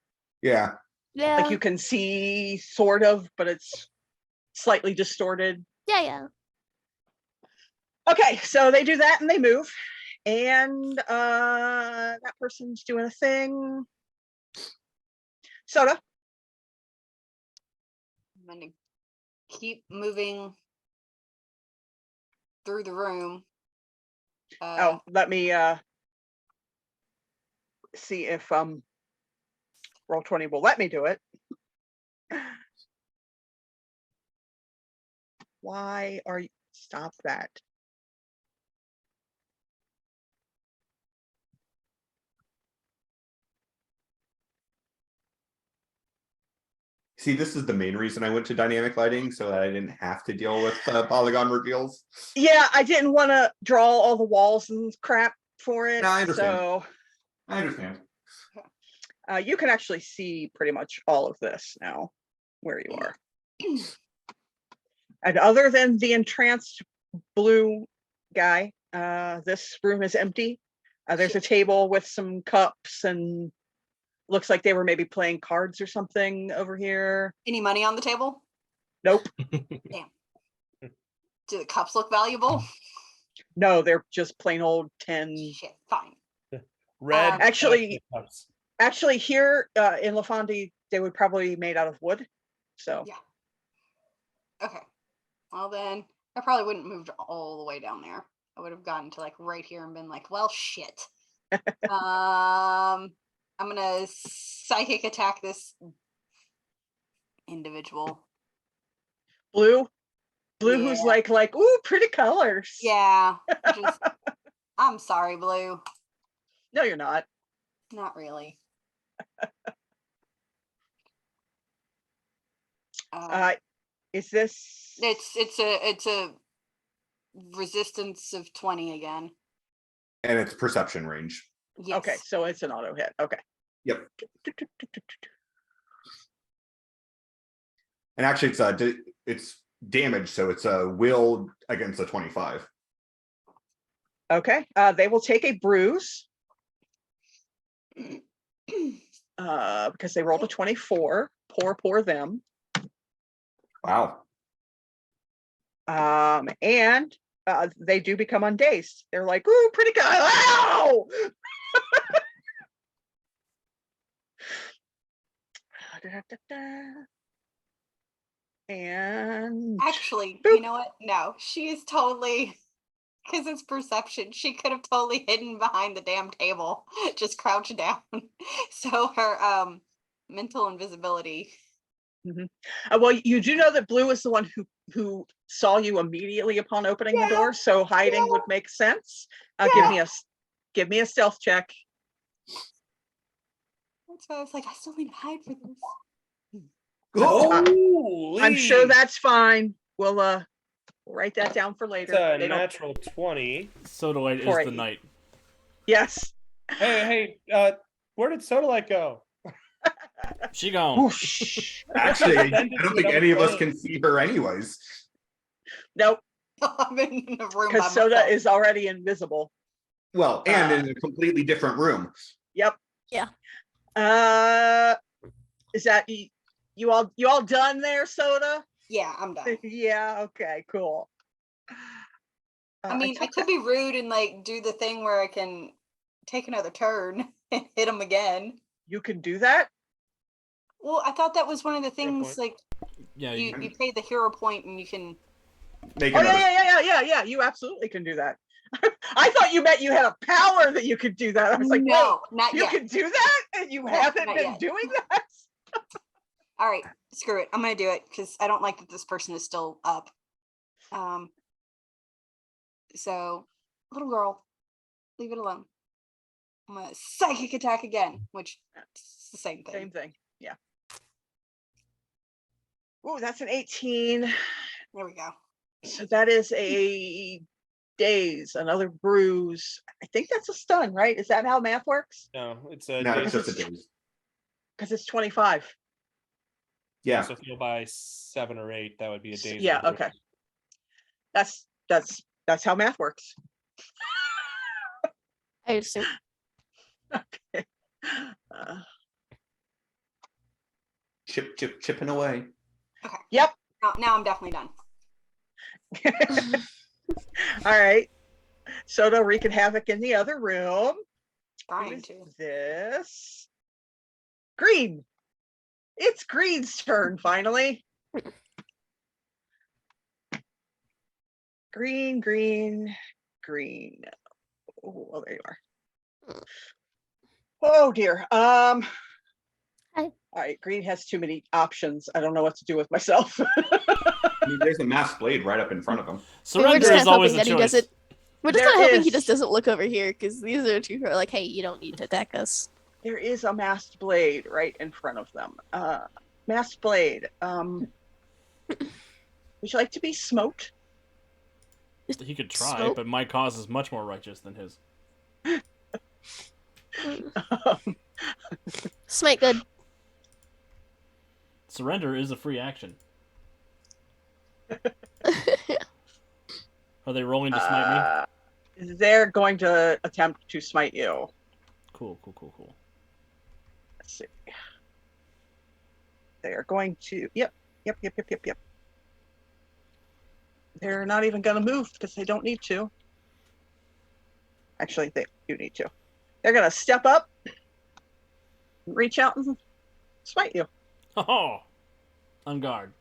Yeah. yeah. Like you can see sort of, but it's slightly distorted. yeah. Okay, so they do that and they move. And that person's doing a thing. Soda. I'm gonna keep moving through the room Let me see if Roll20 will let me do it. Why are you stop that? See, this is the main reason I went to dynamic lighting, so that I didn't have to deal with polygon reveals. Yeah, I didn't want to draw all the walls and crap for it. No, I understand. So I understand. you can actually see pretty much all of this now, where you are. And other than the entranced blue guy, this room is empty. There's a table with some cups and looks like they were maybe playing cards or something over here. Any money on the table? Nope. Damn. Do the cups look valuable? No, they're just plain old 10. Shit, fine. Red. Actually- cups. Actually, here in LaFonde, they would probably be made out of wood. So Yeah. Okay. Well then, I probably wouldn't have moved all the way down there. I would have gotten to like right here and been like, well, shit. I'm gonna psychic attack this individual. blue, who's Yeah. like, ooh, pretty colors. Yeah. I'm sorry, Blue. No, you're not. Not really. Is this? It's a resistance of 20 again. And it's perception range. Yes. Okay, so it's an auto hit. Okay. Yep. And actually, it's damage, so it's a will against a 25. Okay. They will take a bruise. Because they rolled a 24. Poor them. Wow. And they do become undazed. They're like, ooh, pretty good. Ow! And Actually, boop. you know what? No, she is totally, because it's perception. She could have totally hidden behind the damn table, just crouched down. So her mental invisibility. Well, you do know that Blue is the one who saw you immediately upon opening the door, so hiding would make sense. Give me a stealth check. That's why I was like, I still need to hide for this. Holy! I'm sure that's fine. We'll write that down for later. It's a They don't- natural 20. Sodalite is For the a- knight. Yes. Hey, where did Sodalite go? She gone. Whoosh. Actually, I Send it don't to think another any of us plane. can see her anyways. Nope, I'm in the room by because Soda myself. is already invisible. Well, and in a completely different room. Yep. Yeah. Is that you all done there, Soda? Yeah, I'm done. Yeah. Okay. Cool. I mean, I could be rude and like do the thing where I can take another turn and hit him again. You can do that. Well, I thought that was one of the Fair things, point. like Yeah, you pay the hero point and you can. Make Oh another. yeah. You absolutely can do that. I thought you meant you had a power that you could do that. I was like, no, wait, not you yet. can do that, and you haven't not been yet. doing that. All right, screw it. I'm gonna do it because I don't like that this person is still up. So, little girl, leave it alone. I'm gonna psychic attack again, which is the same thing. Same thing. Yeah. Oh, that's an 18. There we go. So that is a daze, another bruise. I think that's a stun, right? Is that how math works? No, it's a No, it's daze just a daze. Because it's 25. Yeah. So if you go by 7 or 8, that would be a daze. Yeah. of Okay. That's how math works. I assume. Okay. Chipping away. Yep. Now I'm definitely done. All right. Soda wreaking havoc in the other room. Who Trying is to. this? Green. It's Green's turn finally. Green. Oh, there you are. Oh dear. All right, green has too many options. I don't know what to do with myself. I mean, there's a masked blade right up in front of him. We're Surrender just kind is of always hoping a that he choice. doesn't. We're just There kind of hoping he is. just doesn't look over here because these are two who are like, hey, you don't need to attack us. There is a masked blade right in front of them. Masked blade. Would you like to be smoked? He could try, Smoke? but my cause is much more righteous than his. Smite good. Surrender is a free action. Are they rolling to smite me? They're going to attempt to smite you. Cool. Let's see. They are going to. Yep. They're not even going to move because they don't need to. Actually, they do need to. They're going to step up, reach out, and smite you. Oh, on guard.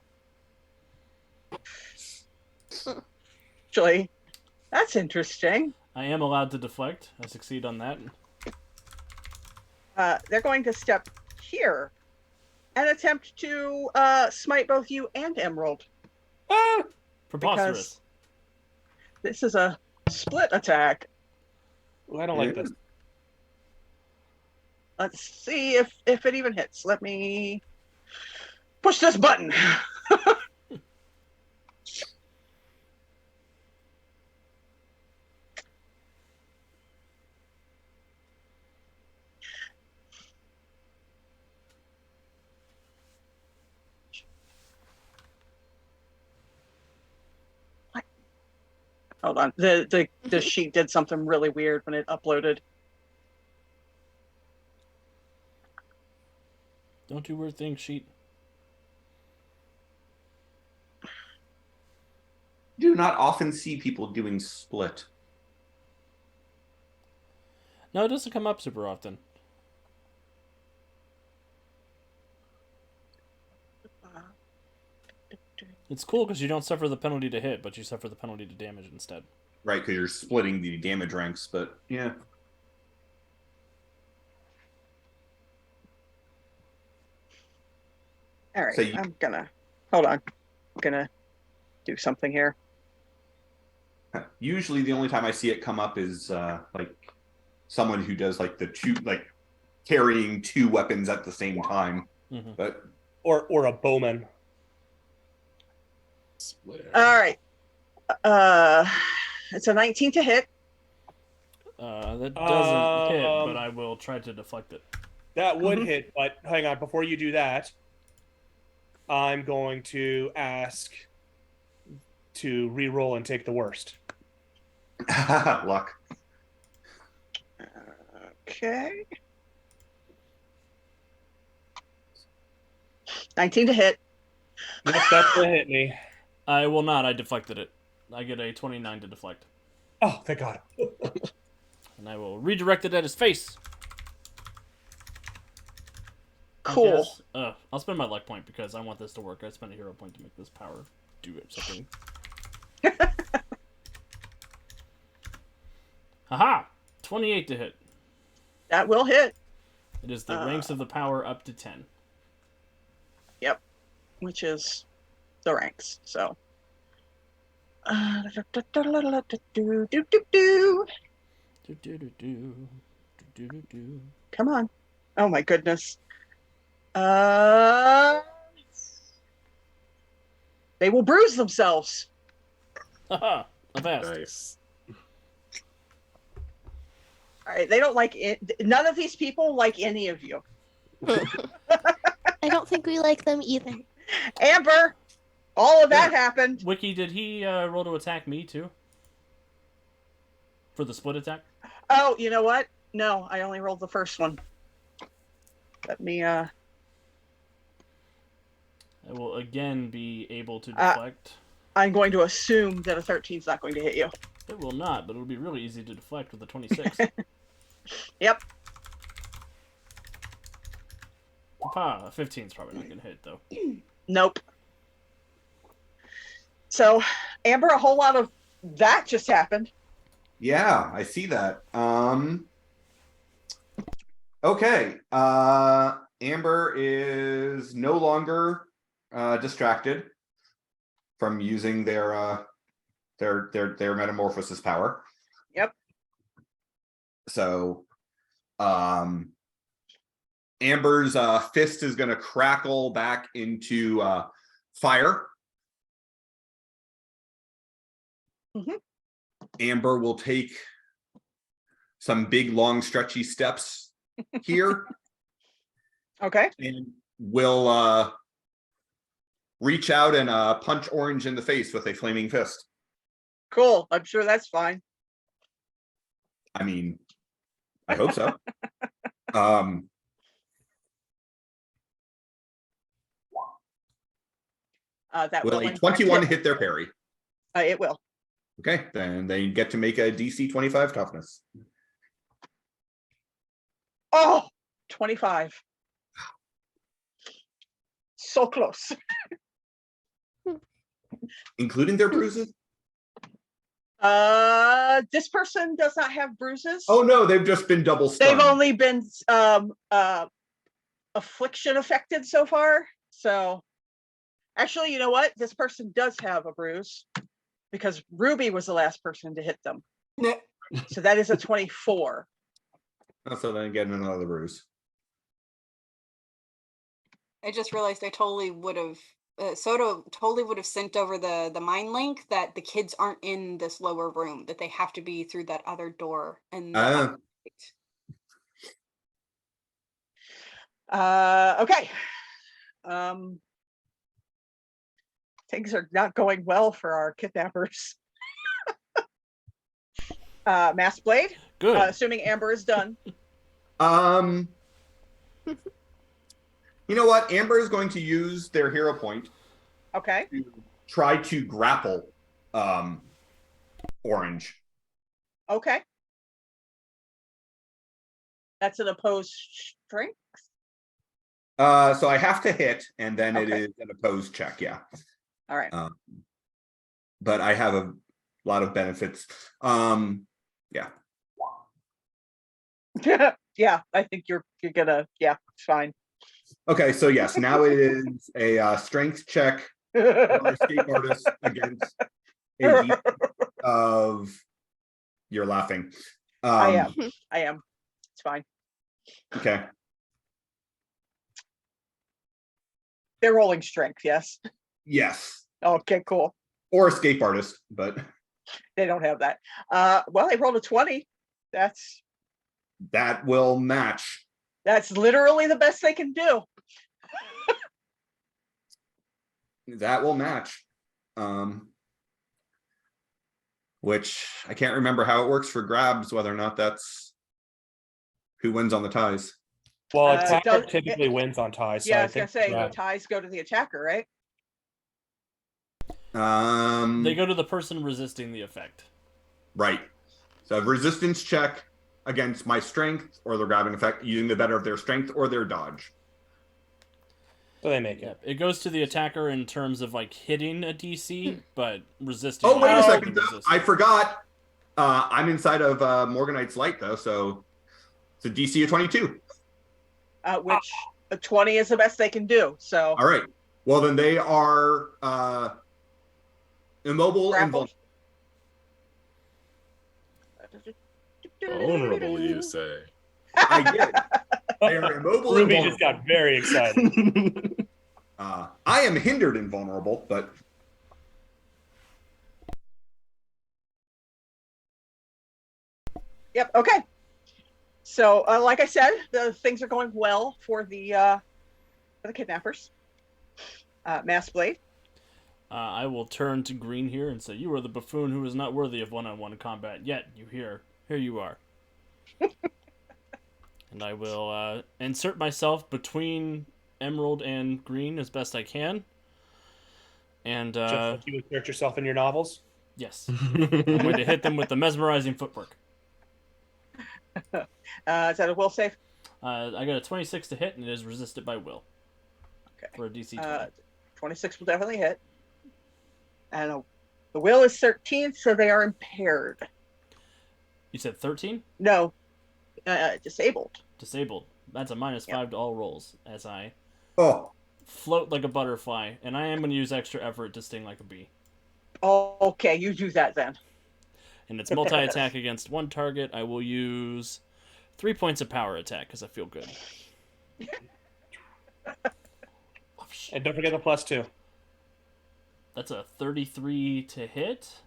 Actually, that's interesting. I am allowed to deflect. I succeed on that. They're going to step here and attempt to smite both you and Emerald. Ah! Preposterous. This is a split attack. Ooh, I don't like this. Let's see if it even hits. Let me push this button. Hold on. The sheet did something really weird when it uploaded. Don't do weird things, sheet. Do not often see people doing split. No, it doesn't come up super often. It's cool because you don't suffer the penalty to hit, but you suffer the penalty to damage instead. Right, because you're splitting the damage ranks, but yeah. All right, So you- I'm gonna hold on. I'm gonna do something here. Usually the only time I see it come up is like someone who does like the two, like carrying two weapons at the same time. Mm-hmm. But Or a bowman. Splitter. All right. It's a 19 to hit. That doesn't hit, but I will try to deflect it. That would Mhm. hit, but hang on. Before you do that, I'm going to ask to re-roll and take the worst. luck. Okay. 19 to hit. Yep, that's gonna hit me. I will not. I deflected it. I get a 29 to deflect. Oh, thank God. And I will redirect it at his face. Cool. I'll spend my luck point because I want this to work. I spent a hero point to make this power do it something. Haha! 28 to hit. That will hit, It is the ranks of the power up to 10. which is the ranks. So. Come on. Oh my goodness. They will bruise themselves. Haha! Avast. Nice. All right, they don't like it. None of these people like any of you. I don't think we like them either. Amber, all of that happened. Wiki, did he roll to attack me too? For the split attack? Oh, you know what? No, I only rolled the first one. Let me, I will again be able to deflect. I'm going to assume that a 13 is not going to hit you. It will not, but it'll be really easy to deflect with a 26. Yep. A 15 is probably not going to hit, though. Nope. So, Amber, a whole lot of that just happened. Yeah, I see that. Okay. Amber is no longer distracted from using their metamorphosis power. Yep. So Amber's fist is going to crackle back into fire. Mhm. Amber will take some big, long, stretchy steps here Okay. and will reach out and punch Orange in the face with a flaming fist. Cool. I'm sure that's fine. I mean, I hope so. That Will will a in fact 21 hit. hit their parry? It will. Okay, then they get to make a DC 25 toughness. Oh, 25. So close. Including their bruises? This person does not have bruises. Oh no, they've just been double stunned. They've only been affliction affected so far. So actually, you know what? This person does have a bruise because Ruby was the last person to hit them. So that is a 24. Oh, so then getting another bruise. I just realized I totally would have Soto totally would have sent over the mind link that the kids aren't in this lower room, that they have to be through that other door. And Okay. Things are not going well for our kidnappers. Mass Blade. Good. Assuming Amber is done. You know what? Amber is going to use their hero point. Okay. To try to grapple Orange. Okay. That's an opposed strength. So I have to hit, and then it Okay. is an opposed check. Yeah. All right. But I have a lot of benefits. Yeah. Yeah, I think you're gonna. Yeah, it's fine. Okay, so yes, now it is a strength check or escape artist against a DC of. You're laughing. I am. It's fine. Okay. They're rolling strength. Yes. Yes. Okay. Cool. Or escape artist, but They don't have that. Well, they rolled a 20. that will match. That's literally the best they can do. That will match. Which I can't remember how it works for grabs, whether or not that's who wins on the ties. Well, attacker typically wins on ties. So Yeah, I I was gonna think say ties go to the attacker, right? They go to the person resisting the effect. Right. So a resistance check against my strength or the grabbing effect, using the better of their strength or their dodge. So they make it. It goes to the attacker in terms of like hitting a DC, but resisting. Oh, wait a second. Resisting. I forgot. I'm inside of Morganite's Light, though, so it's a DC of 22. Which a 20 is the best they can do. So. All right. Well, then they are immobile and vulnerable. Vulnerable, you say? I did. They are immobile Ruby and just got very excited. I am hindered and vulnerable, but Yep. Okay. So, like I said, the things are going well for the kidnappers. Mass Blade. I will turn to Green here and say, "You are the buffoon who is not worthy of one-on-one combat. Yet here you are." And I will insert myself between Emerald and Green as best I can. And Just like you insert yourself in your novels. Yes, I'm going to hit them with the mesmerizing footwork. Is that a will save? I got a 26 to hit, and it is resisted by will. Okay. For a DC 20. 26 will definitely hit. And the will is 13, so they are impaired. You said 13? No, disabled. Disabled. That's a -5 to all rolls as I Oh, float like a butterfly, and I am going to use extra effort to sting like a bee. Oh, okay, you do that then. And it's multi-attack against one target. I will use 3 points of power attack because I feel good. And don't forget the +2. That's a 33 to hit.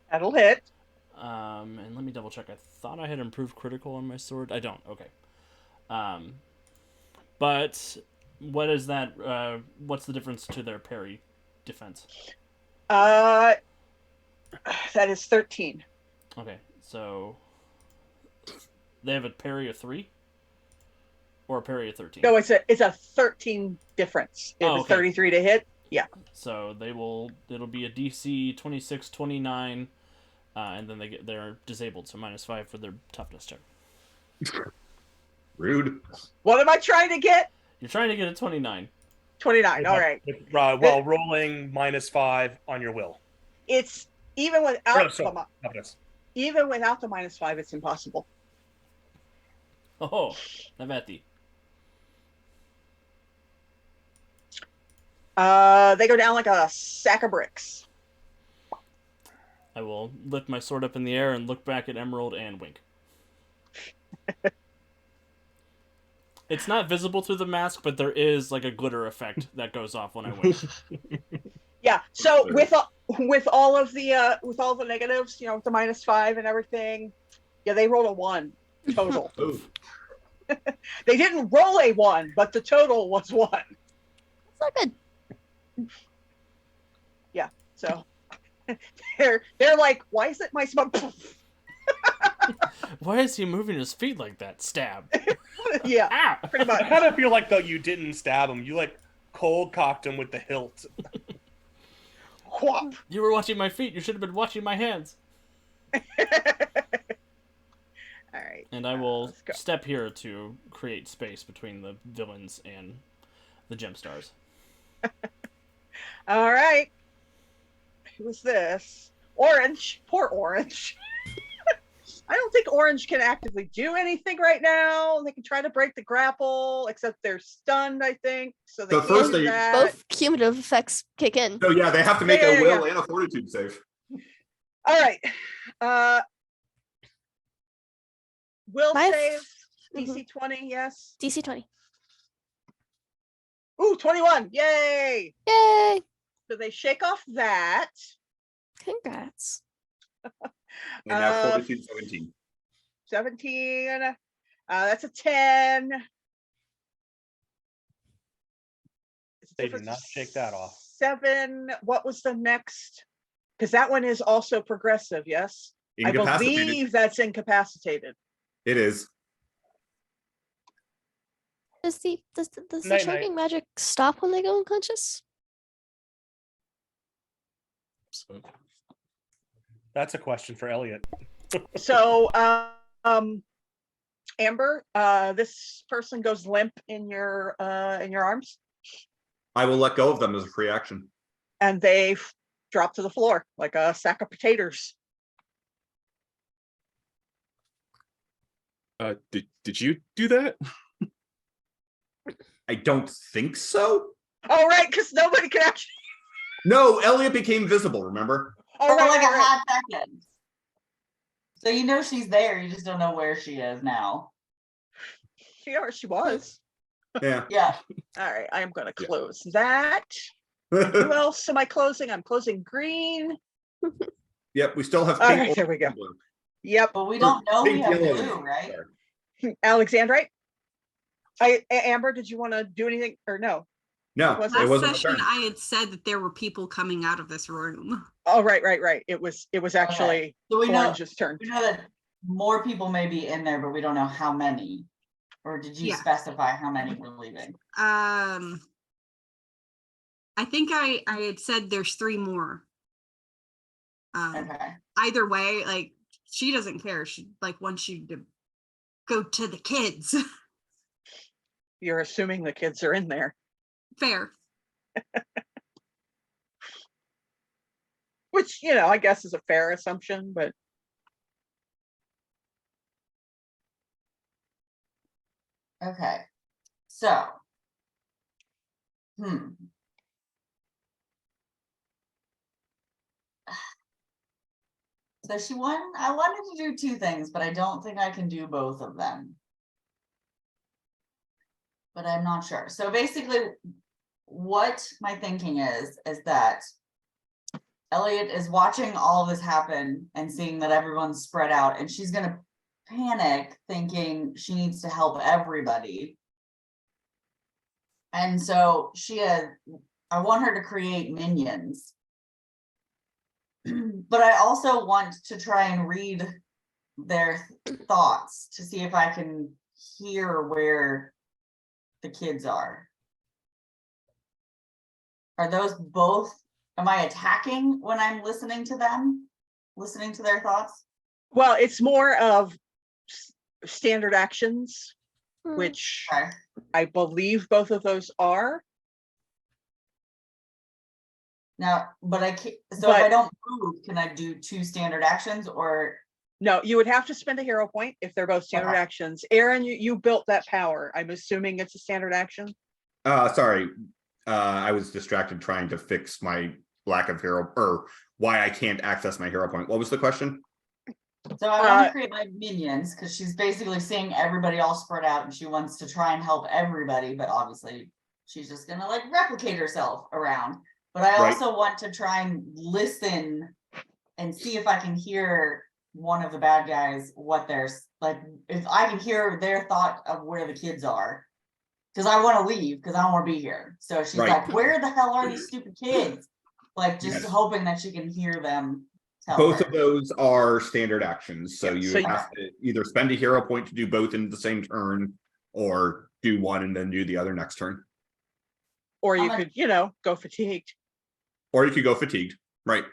That'll hit. And let me double check. I thought I had improved critical on my sword. I don't. Okay. But what is that? What's the difference to their parry defense? That is 13. Okay, so they have a parry of 3 or a parry of 13. No, it's a 13 difference. It was okay. 33 to hit. Yeah. So it'll be a DC 26, 29, and then they're disabled, so -5 for their toughness check. rude. What am I trying to get? You're trying to get a 29. 29. All right. While rolling -5 on your will. It's even without Toughness. even without the -5, it's impossible. Oh, Navati. They go down like a sack of bricks. I will lift my sword up in the air and look back at Emerald and wink. It's not visible through the mask, but there is like a glitter effect that goes off when I wink. Yeah. So with all the negatives, with the -5 and everything, yeah, they rolled a 1 total. They didn't roll a 1, but the total was 1. That's not good. Yeah. So they're like, why is it my smug? Why is he moving his feet like that? Stab. Yeah. Ah! Pretty much. I kind of feel like though you didn't stab him. You like cold cocked him with the hilt. Whop. You were watching my feet. You should have been watching my hands. All right. And I will let's go. step here to create space between the villains and the GemStars. All right. Who is this? Orange. Poor Orange. I don't think Orange can actively do anything right now. They can try to break the grapple, except they're stunned, I think. So they So can't first do they- that. Both cumulative effects kick in. So yeah, they have to make Yeah, a will and a fortitude save. All right. Will My- save. DC 20, yes. DC 20. Ooh, 21. Yay. Yay! So they shake off that. Congrats. And now fortitude 17. 17. That's a 10. It's a They did difference not of shake that off. 7. What was the next? Because that one is also progressive, yes? I Incapacitated. believe that's incapacitated. It is. Does the Night, choking magic stop when they go unconscious? So, That's a question for Elliot. So, Amber, this person goes limp in your arms, I will let go of them as a free action. and they drop to the floor like a sack of potatoes. did you do that? I don't think so. Oh, right, because nobody can actually. No, Elliot became visible, remember? Oh, For right, like right, a right. hot second. So you know she's there, you just don't know where she is now. You know where she was. Yeah. Yeah. All right, I am going to Yeah. close that. Who else am I closing? I'm closing green. Yep, we still have All pink. right, there we go. and blue. Yep, But we don't know we Pink, have yellow, blue, and right? sorry. Alexandrite. Amber, did you want to do anything or no? No, Was it it? wasn't Last my session, turn. I had said that there were people coming out of this room. Oh, right. It was actually So we know Orange's turn. that more people may be in there, but we don't know how many. Or did you Yeah. specify how many were leaving? I think I had said there's 3 more. Okay. Either way, like she doesn't care. She like wants you to go to the kids. You're assuming the kids are in there, Fair. which I guess is a fair assumption, but Okay. So, So I wanted to do two things, but I don't think I can do both of them. But I'm not sure. So basically, what my thinking is that Elliot is watching all of this happen and seeing that everyone's spread out, and she's gonna panic thinking she needs to help everybody. And so I want her to create minions. But I also want to try and read their thoughts to see if I can hear where the kids are. Are those both, am I attacking when I'm listening to them? Listening to their thoughts? Well, it's more of standard actions, which Okay. I believe both of those are. Now, but I can't, so if I don't move, can I do two standard actions or? No, you would have to spend a hero point if they're both standard actions. Aaron, you built that power. I'm assuming it's a standard action. Sorry. I was distracted trying to fix my lack of hero, or why I can't access my hero point. What was the question? So I want to create my minions because she's basically seeing everybody all spread out and she wants to try and help everybody, but obviously she's just gonna like replicate herself around. But I also want to try and listen and see if I can hear one of the bad guys, what there's like, if I can hear their thought of where the kids are. Because I want to leave because I don't want to be here. So she's like, where the hell are these stupid kids? Like just hoping that she can hear them tell Both her. of those are standard actions. So you so have to either spend a hero point to do both in the same turn, or do one and then do the other next turn. Or you could, go fatigued. Or you could go fatigued, right?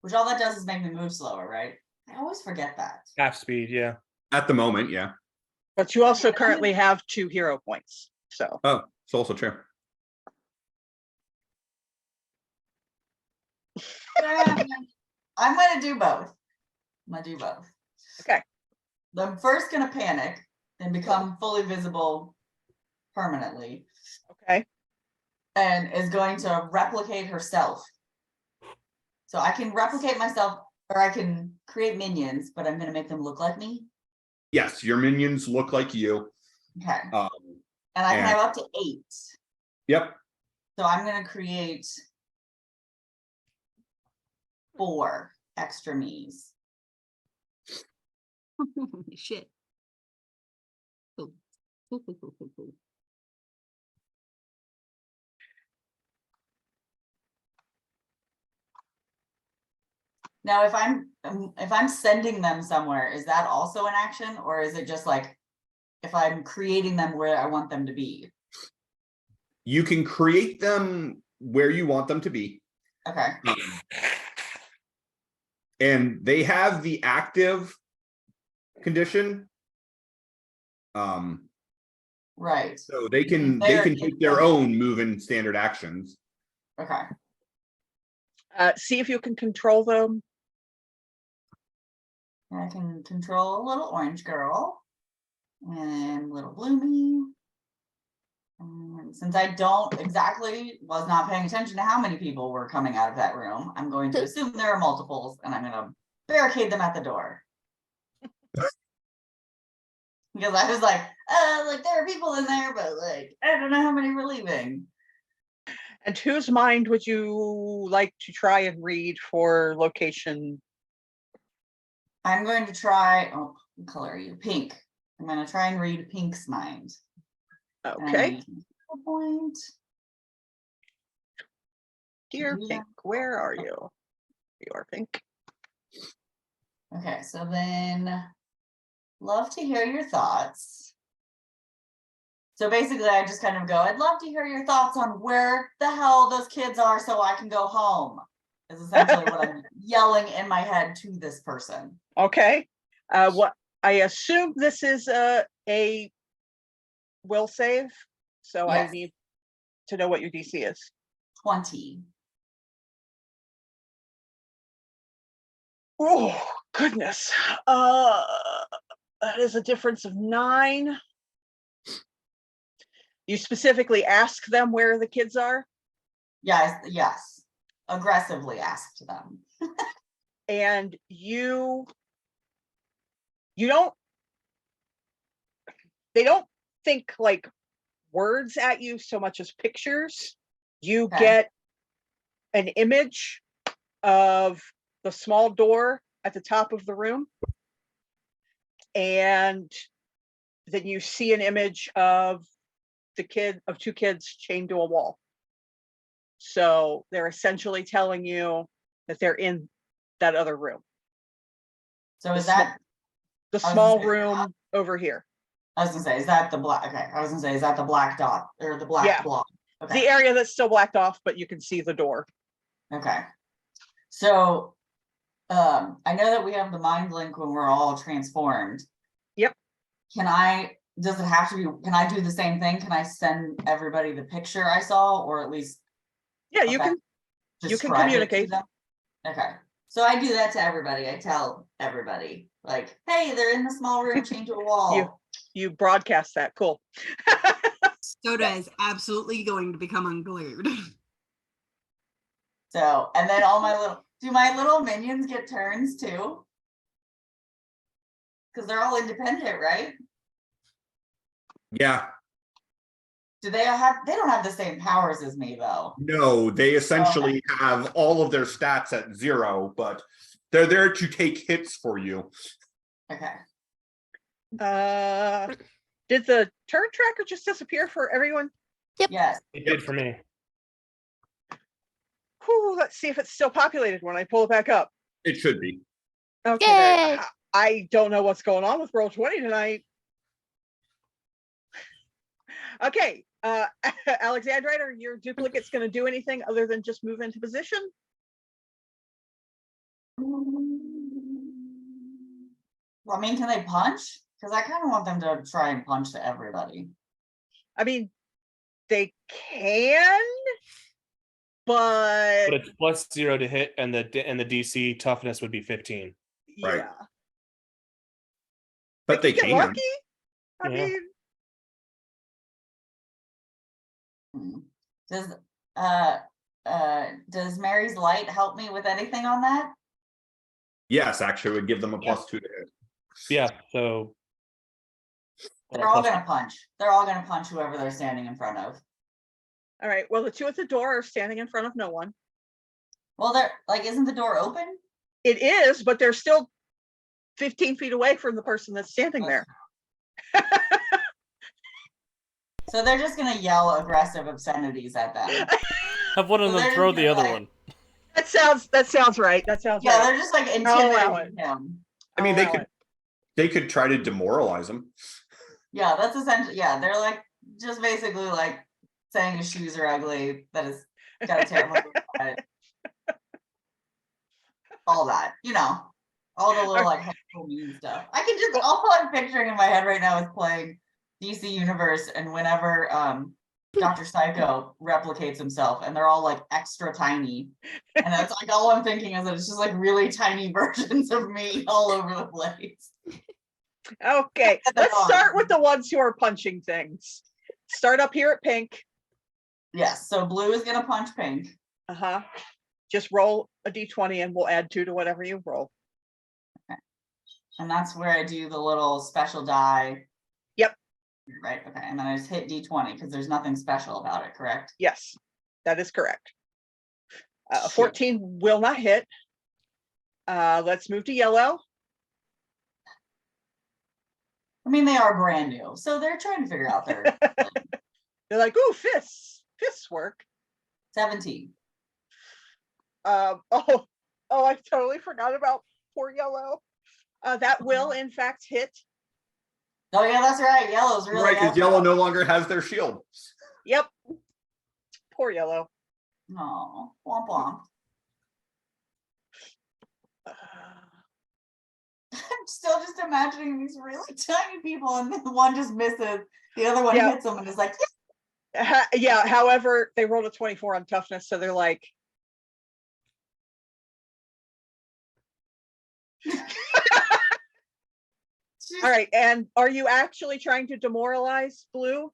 Which all that does is make me move slower, right? I always forget that. Half speed, yeah. At the moment, yeah. But you also currently have 2 hero points. So. Oh, it's also true. I'm going to do both. I'm going to do both. Okay. I'm first going to panic and become fully visible permanently. Okay. And is going to replicate herself. So I can replicate myself, or I can create minions, but I'm going to make them look like me. Yes, your minions look like you. Okay. And I can have up to 8. Yep. So I'm going to create 4 extra me's. Holy shit. Oh. Now, if I'm sending them somewhere, is that also an action, or is it just like if I'm creating them where I want them to be? You can create them where you want them to be. Okay. And they have the active condition. Right. So they can take their own move in standard actions. Okay. See if you can control them. I can control a little orange girl and little bloomy. And since I was not paying attention to how many people were coming out of that room, I'm going to assume there are multiples and I'm going to barricade them at the door. Because I was like there are people in there, but like, I don't know how many were leaving. And whose mind would you like to try and read for location? I'm going to try, what color are you? Pink. I'm going to try and read Pink's mind. Okay. Point. Dear Pink, where are you? You are Pink. Okay, so then love to hear your thoughts. So basically I just kind of go, I'd love to hear your thoughts on where the hell those kids are so I can go home. Is essentially what I'm yelling in my head to this person. Okay. What I assume this is a will save. So yes. I need to know what your DC is. 20. Oh, goodness. That is a difference of 9. You specifically ask them where the kids are? Yes. Aggressively asked them. And you don't, they don't think like words at you so much as pictures. You Okay. get an image of the small door at the top of the room, and then you see an image of two kids chained to a wall. So they're essentially telling you that they're in that other room, So is The that the was gonna small say, room over here. I was gonna say, is that the black? Okay, I was gonna say, is that the black dot or the black Yeah. block? Okay. The area that's still blacked off, but you can see the door. Okay. So I know that we have the mind link when we're all transformed. Yep. Does it have to be, can I do the same thing? Can I send everybody the picture I saw, or at least Yeah, you Okay. can describe it to communicate. them? Okay. So I do that to everybody. I tell everybody, like, hey, they're in the small room, chained to a wall. You broadcast that. Cool. Soda is absolutely going to become unglued. So, and then do my little minions get turns too? Because they're all independent, right? Yeah. They don't have the same powers as me though. No, they essentially have all of their stats at 0, but they're there to take hits for you. Okay. Did the turn tracker just disappear for everyone? Yes. It did for me. Whew, let's see if it's still populated when I pull it back up. It should be. Okay. Yay! I don't know what's going on with Roll20 tonight. Okay, Alexandrite, are your duplicates going to do anything other than just move into position? Well, I mean, can they punch? Because I kind of want them to try and punch to everybody. I mean, they can, but But it's +0 to hit, and the DC toughness would be 15. Right. yeah. But they get can. lucky. I Yeah. mean, Does Mary's light help me with anything on that? Yes, actually, it would give them a Yeah. +2 to hit. Yeah, so They're all gonna punch. They're all gonna punch whoever they're standing in front of. all right. Well, the two at the door are standing in front of no one. Well, they're like, isn't the door open? It is, but they're still 15 feet away from the person that's standing there. So they're just gonna yell aggressive obscenities at them. Have one of So them they're throw just the other like- one. That sounds right. That sounds Yeah, right. they're just like allow intimidating him. I mean, they could try to demoralize them. Yeah, that's essentially, yeah, they're like just basically like saying his shoes are ugly, that is got a terrible all that, all the little like helpful mean stuff. I can just all I'm picturing in my head right now is playing DC Universe, and whenever Dr. Psycho replicates himself and they're all like extra tiny. And that's like all I'm thinking is that it's just like really tiny versions of me all over the place. Okay, let's start with the ones who are punching things. Start up here at pink. Yes, so blue is gonna punch pink. Uh-huh. Just roll a d20 and we'll add 2 to whatever you roll. Okay. And that's where I do the little special die. Yep. Right, okay, and then I just hit d20 because there's nothing special about it, correct? Yes, that is correct. 14 will not hit. Let's move to yellow. I mean, they are brand new, so they're trying to figure out their They're like, ooh, fists work. 17. I totally forgot about poor yellow. That will in fact hit. Oh yeah, that's right. Yellow's really Right, because out yellow there. no longer has their shield. Yep. Poor yellow. Oh, womp womp. I'm still just imagining these really tiny people, and the one just misses, the other one Yeah. hits them, and is like, Yeah, however, they rolled a 24 on toughness, so they're like, All right, and are you actually trying to demoralize Blue?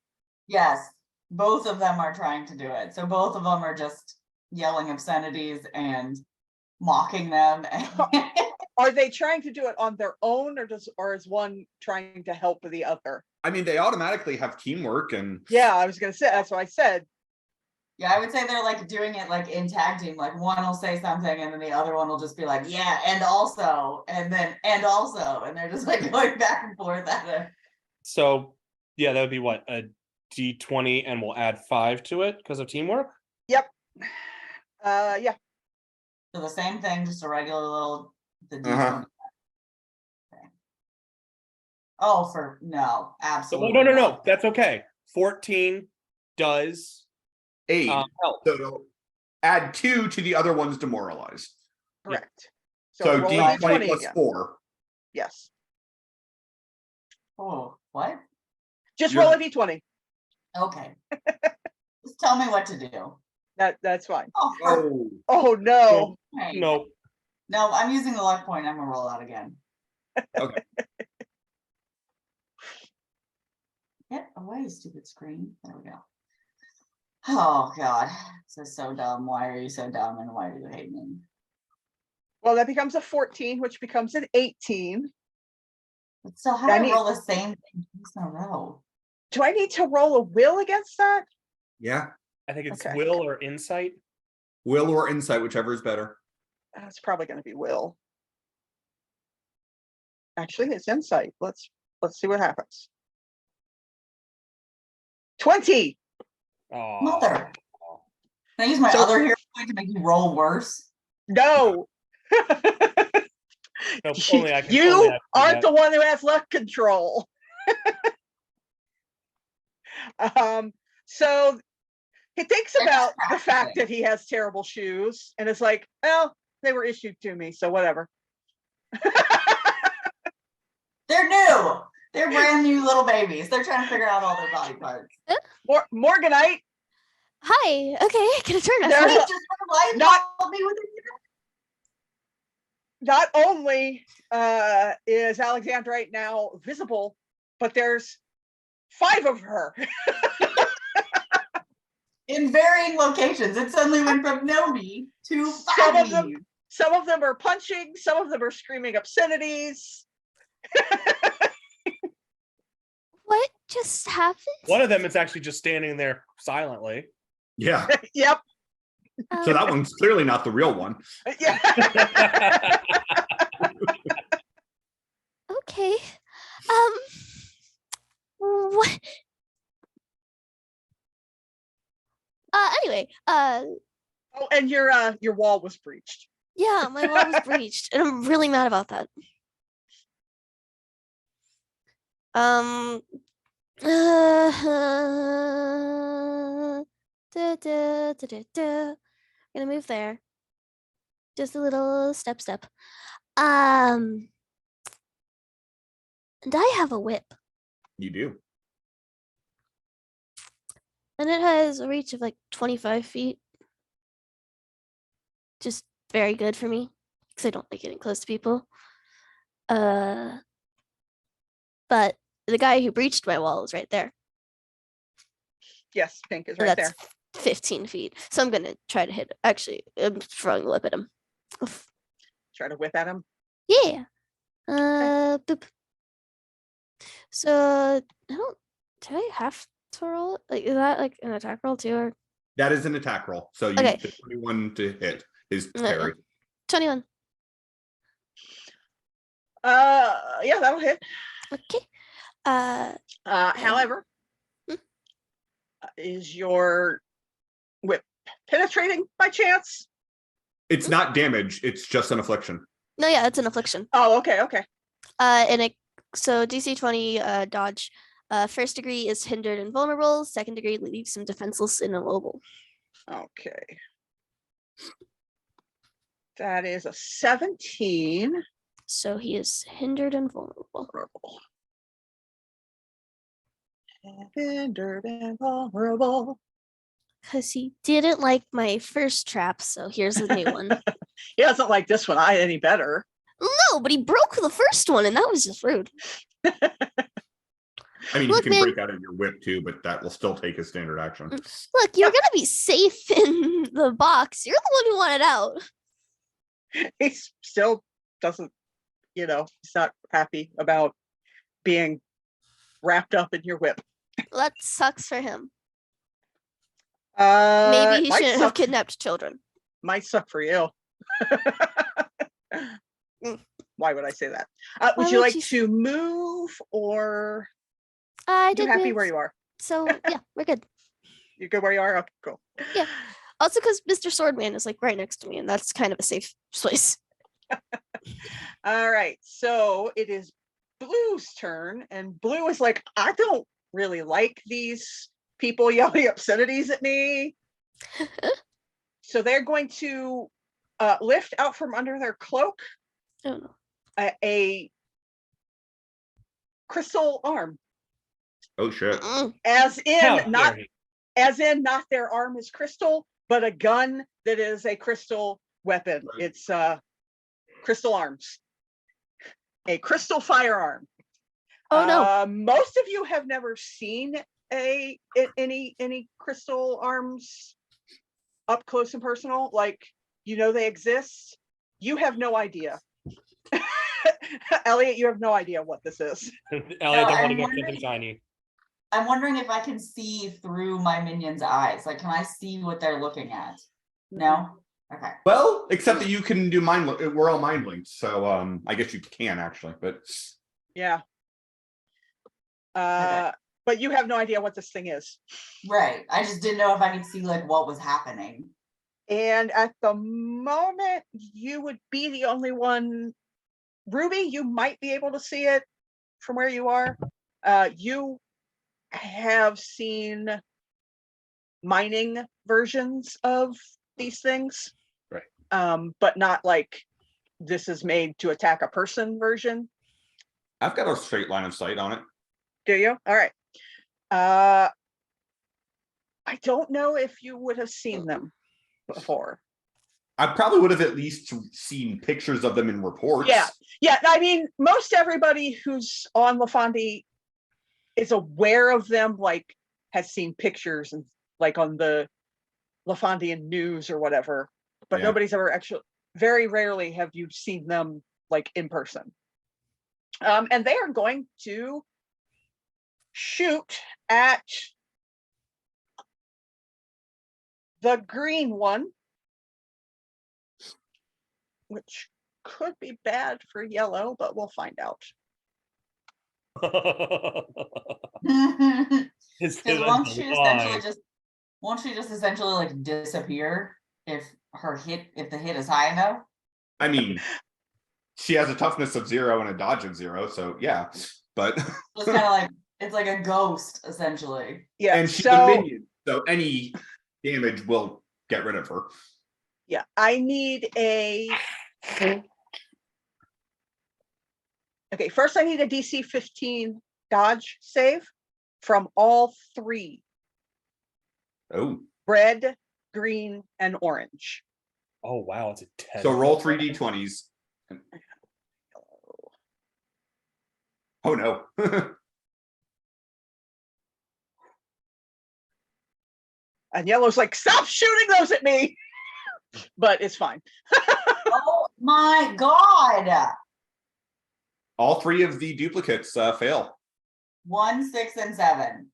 Yes, both of them are trying to do it. So both of them are just yelling obscenities and mocking them. Are they trying to do it on their own, or is one trying to help the other? I mean, they automatically have teamwork and Yeah, I was gonna say, that's what I said. Yeah, I would say they're like doing it like in tag team. Like one will say something and then the other one will just be like, yeah, and also, and then, and also. And they're just like going back and forth at it. So yeah, that would be what, a D20, and we'll add 5 to it because of teamwork. Yep. Yeah. So the same thing, just a regular little, the D20. Uh-huh. Okay. Oh, no, So, absolutely. no, not. that's okay. 14 does 8. help. So it'll add 2 to the other one's demoralized. Correct. So roll a D20 plus again. 4. Yes. Oh, what? Just You're- roll a d20. Okay. Just tell me what to do. That's fine. Oh, Oh no. okay. No. No, I'm using the luck point. I'm gonna roll out again. Okay. Get away, stupid screen. There we go. Oh God, this is so dumb. Why are you so dumb and why do you hate me? Well, that becomes a 14, which becomes an 18. But still, how do I I need- roll the same thing twice in a row? Do I need to roll a will against that? Yeah. I think it's Okay. will or insight. Will or insight, whichever is better. That's probably going to be will. Actually, it's insight. Let's see what happens. 20. Oh, Mother. Can I use my So- other hero point to make you roll worse? No. no, only I can. You only I can do aren't that. the one who has luck control. So he thinks They're about just the fact practicing. that he has terrible shoes and it's like, well, they were issued to me, so whatever. They're new. They're brand new little babies. They're trying to figure out all their body parts. Morganite, Hi. Okay, can I turn There's myself? Wait, a- just for life, not- help me with it. not only is Alexandrite now visible, but there's 5 of her. In varying locations. It suddenly went from no me to Some of them- 5 me. Some of them are punching, some of them are screaming obscenities. What just happened? One of them is actually just standing there silently. Yeah. Yep. So that one's clearly not the real one. Yeah. Okay. What? Anyway, Oh, and your wall was breached. yeah, my wall was breached, and I'm really mad about that. Gonna move there. Just a little step. And I have a whip, You do. and it has a reach of like 25 feet. Just very good for me, because I don't like getting close to people. But the guy who breached my wall is right there. Yes, Pink is And right that's there. 15 feet. So I'm gonna try to hit. Actually, I'm throwing a whip at him. Oof. Try to whip at him. Yeah. Boop. So I don't. Do I have to roll? Like, is that like an attack roll too, or That is an attack roll. So you Okay. the 21 to hit is Uh, parry. 21? Yeah, that'll hit. Okay. However, Hmm. is your whip penetrating by chance? It's not damage, it's just an affliction. No, yeah, it's an affliction. Oh, okay. And it so DC 20 dodge. First degree is hindered and vulnerable. Second degree leaves him defenseless and immobile. Okay. That is a 17. So he is hindered and vulnerable. Hindered and vulnerable. Because he didn't like my first trap, so here's a new one. He doesn't like this one any better. No, but he broke the first one, and that was just rude. I mean, Look, you can man. break out of your whip too, but that will still take a standard action. Look, you're gonna be safe in the box. You're the one who wanted out. He still doesn't, he's not happy about being wrapped up in your whip. Well, that sucks for him. Maybe Maybe he shouldn't have kidnapped children. Might suck for you. Why would I say that? Would you like to move, or I you happy where you are? So yeah, we're good. You good where you are? Okay, cool. Yeah. Also, because Mr. Swordman is like right next to me, and that's kind of a safe place. All right, so it is Blue's turn, and Blue is like, I don't really like these people yelling obscenities at me. So they're going to lift out from under their cloak a crystal arm. Oh shit! As in not their arm is crystal, but a gun that is a crystal weapon. Right. It's crystal arms, a crystal firearm. Oh no! Most of you have never seen any crystal arms up close and personal. Like, they exist. You have no idea. Elliot, you have no idea what this is. Elliot, don't want to get something shiny. I'm wondering if I can see through my minions' eyes. Like, can I see what they're looking at? No? Okay. Well, except that you can do mind. We're all mind linked, so I guess you can actually, but yeah. Okay. But you have no idea what this thing is. Right. I just didn't know if I could see like what was happening. And at the moment, you would be the only one. Ruby, you might be able to see it from where you are. You have seen mining versions of these things, right? But not like this is made to attack a person version. I've got a straight line of sight on it. Do you? All right. I don't know if you would have seen them before. I probably would have at least seen pictures of them in reports. Yeah. I mean, most everybody who's on LaFonde is aware of them, like has seen pictures and like on the LaFondian news or whatever, but nobody's ever actually, very rarely have you seen them like in person. And they are going to shoot at the green one, which could be bad for yellow, but we'll find out. Won't she just essentially like disappear if the hit is high enough? I mean, she has a toughness of 0 and a dodge of 0, so yeah. But it's kind of like it's like a ghost essentially. Yeah, and she's a minion, so any damage will get rid of her. Yeah, I need a. Okay, first I need a DC 15 dodge save from all 3. Oh. Red, green, and orange. Oh wow, it's a 10. So roll 3 d20s. Oh no. And yellow's like, stop shooting those at me. But it's fine. Oh my god. All 3 of the duplicates fail. 1, 6, and 7.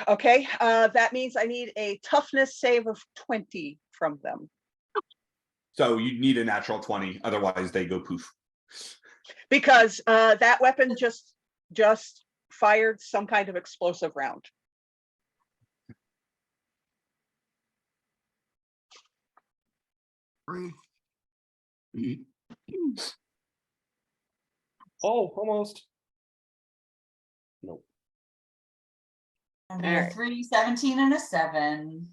Okay, that means I need a toughness save of 20 from them. So you need a natural 20, otherwise they go poof. Because that weapon just fired some kind of explosive round. Oh, almost. Nope. A 3, 17, and a 7.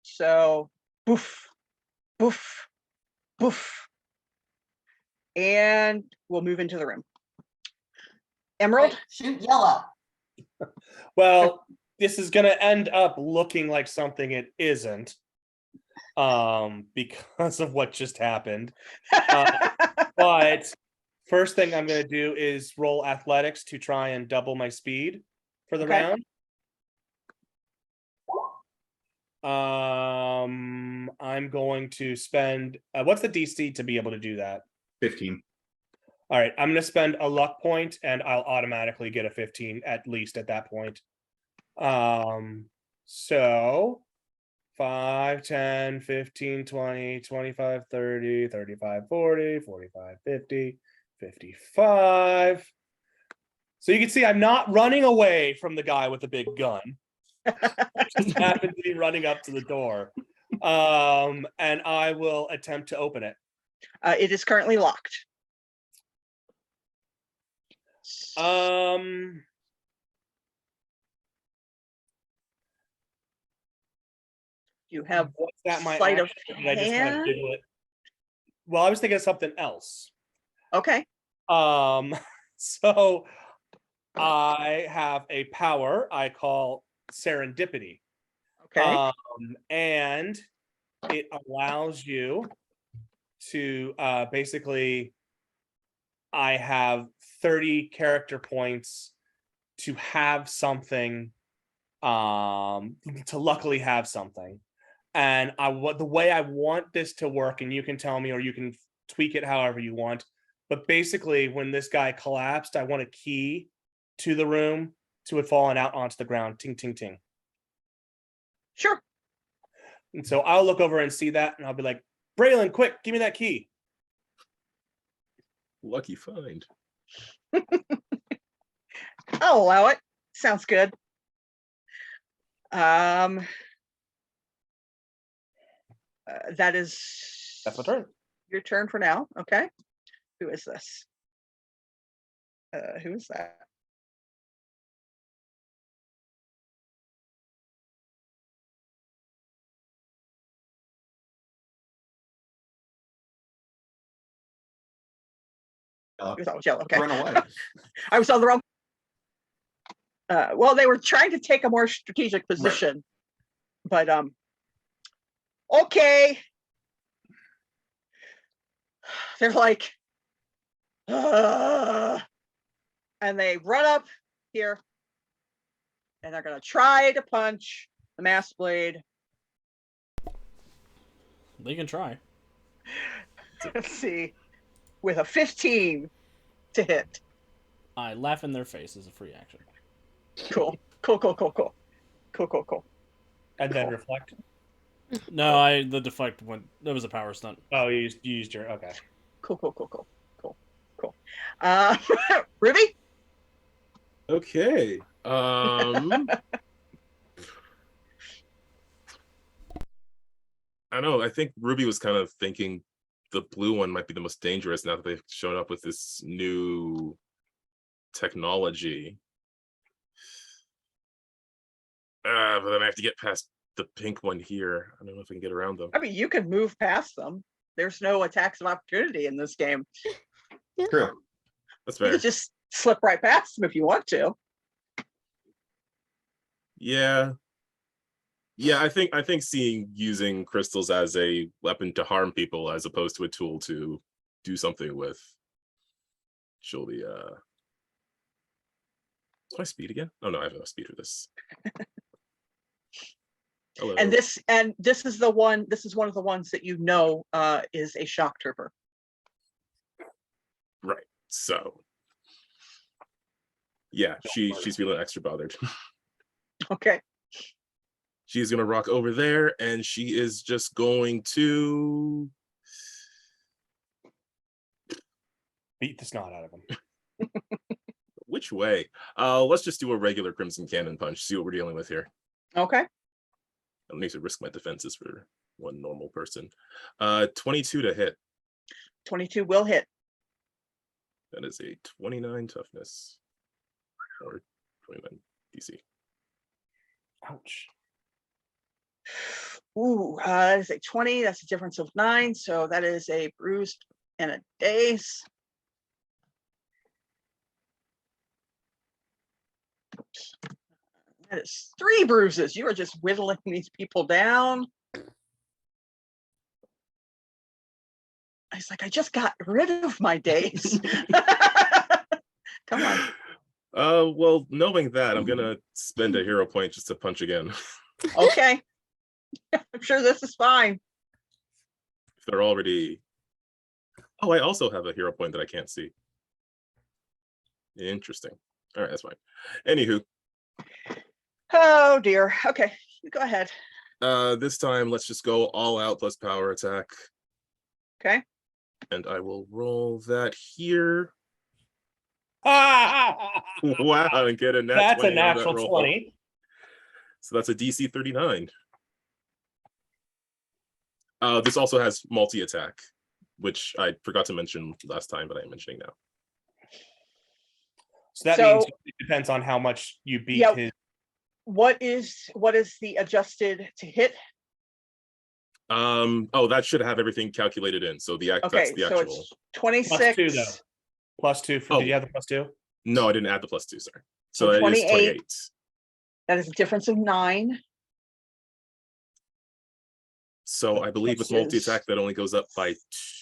So, boof, boof, boof. And we'll move into the room. Emerald? Wait, shoot yellow. Well, this is going to end up looking like something it isn't. Because of what just happened. But First thing I'm going to do is roll athletics to try and double my speed for the Okay. round. I'm going to spend what's the DC to be able to do that? 15. All right, I'm going to spend a luck point and I'll automatically get a 15 at least at that point. So 5, 10, 15, 20, 25, 30, 35, 40, 45, 50, 55. So you can see I'm not running away from the guy with the big gun. I just happen to be running up to the door. And I will attempt to open it. It is currently locked. You have What's that my sleight of action? Did I just kind of hand? giggle it? Well, I was thinking of something else. Okay. So I have a power I call serendipity. Okay. And it allows you to basically, I have 30 character points to have something, to luckily have something. And the way I want this to work, and you can tell me, or you can tweak it however you want. But basically, when this guy collapsed, I want a key to the room to it falling out onto the ground. Ting, ting, ting. Sure. And so I'll look over and see that, and I'll be like, Braylon, quick, give me that key. Lucky find. I'll allow it. Sounds good. That is. That's my turn. Your turn for now. Okay. Who is this? Who is that? Okay. Run away. I was on the wrong. Well, they were trying to take a more strategic position, but okay. They're like, and they run up here, and they're gonna try to punch the mass blade. They can try. Let's see, with a 15 to hit. I laugh in their face as a free action. Cool. And then reflect. No, the deflect went. That was a power stunt. Oh, you used your, okay. Cool. Ruby? Okay. I know. I think Ruby was kind of thinking the blue one might be the most dangerous now that they've shown up with this new technology. But then I have to get past the pink one here. I don't know if I can get around them. I mean, you can move past them. There's no attacks of opportunity in this game. True. That's You fair. can just slip right past them if you want to. Yeah. I think seeing using crystals as a weapon to harm people as opposed to a tool to do something with. Surely what's my speed again? Oh no, I have enough speed for this. Hello. And this is the one. This is one of the ones that you know is a shock trooper. Right. So yeah, she's feeling extra bothered. Okay. She's gonna rock over there, and she is just going to Beat the snot out of him. which way? Let's just do a regular Crimson Cannon punch. See what we're dealing with here. Okay. I don't need to risk my defenses for one normal person. 22 to hit. 22 will hit. That is a 29 toughness or 29 DC. Ouch. Ooh, that is a 20. That's a difference of 9. So that is a bruised and a daze. Oops. That is 3 bruises. You are just whittling these people down. He's like, I just got rid of my days. Come on. Well, knowing that, I'm gonna spend a hero point just to punch again. Okay. I'm sure this is fine. If they're already. Oh, I also have a hero point that I can't see. Interesting. All right, that's fine. Anywho. Oh dear. Okay, you go ahead. This time let's just go all out plus power attack. Okay. And I will roll that here. Wow, Wow, and get a nat that's 20 a on that natural roll. 20. So that's a DC 39. This also has multi-attack, which I forgot to mention last time, but I'm mentioning now. So that means it depends on how much you beat his. What is the adjusted to hit? Oh, that should have everything calculated in. So that's the actual. So it's 26. +2 though. +2 for, did you have the +2? No, I didn't add the +2, sorry. So So that 28. is 28. That is a difference of 9. So I believe with multi-attack that only goes up by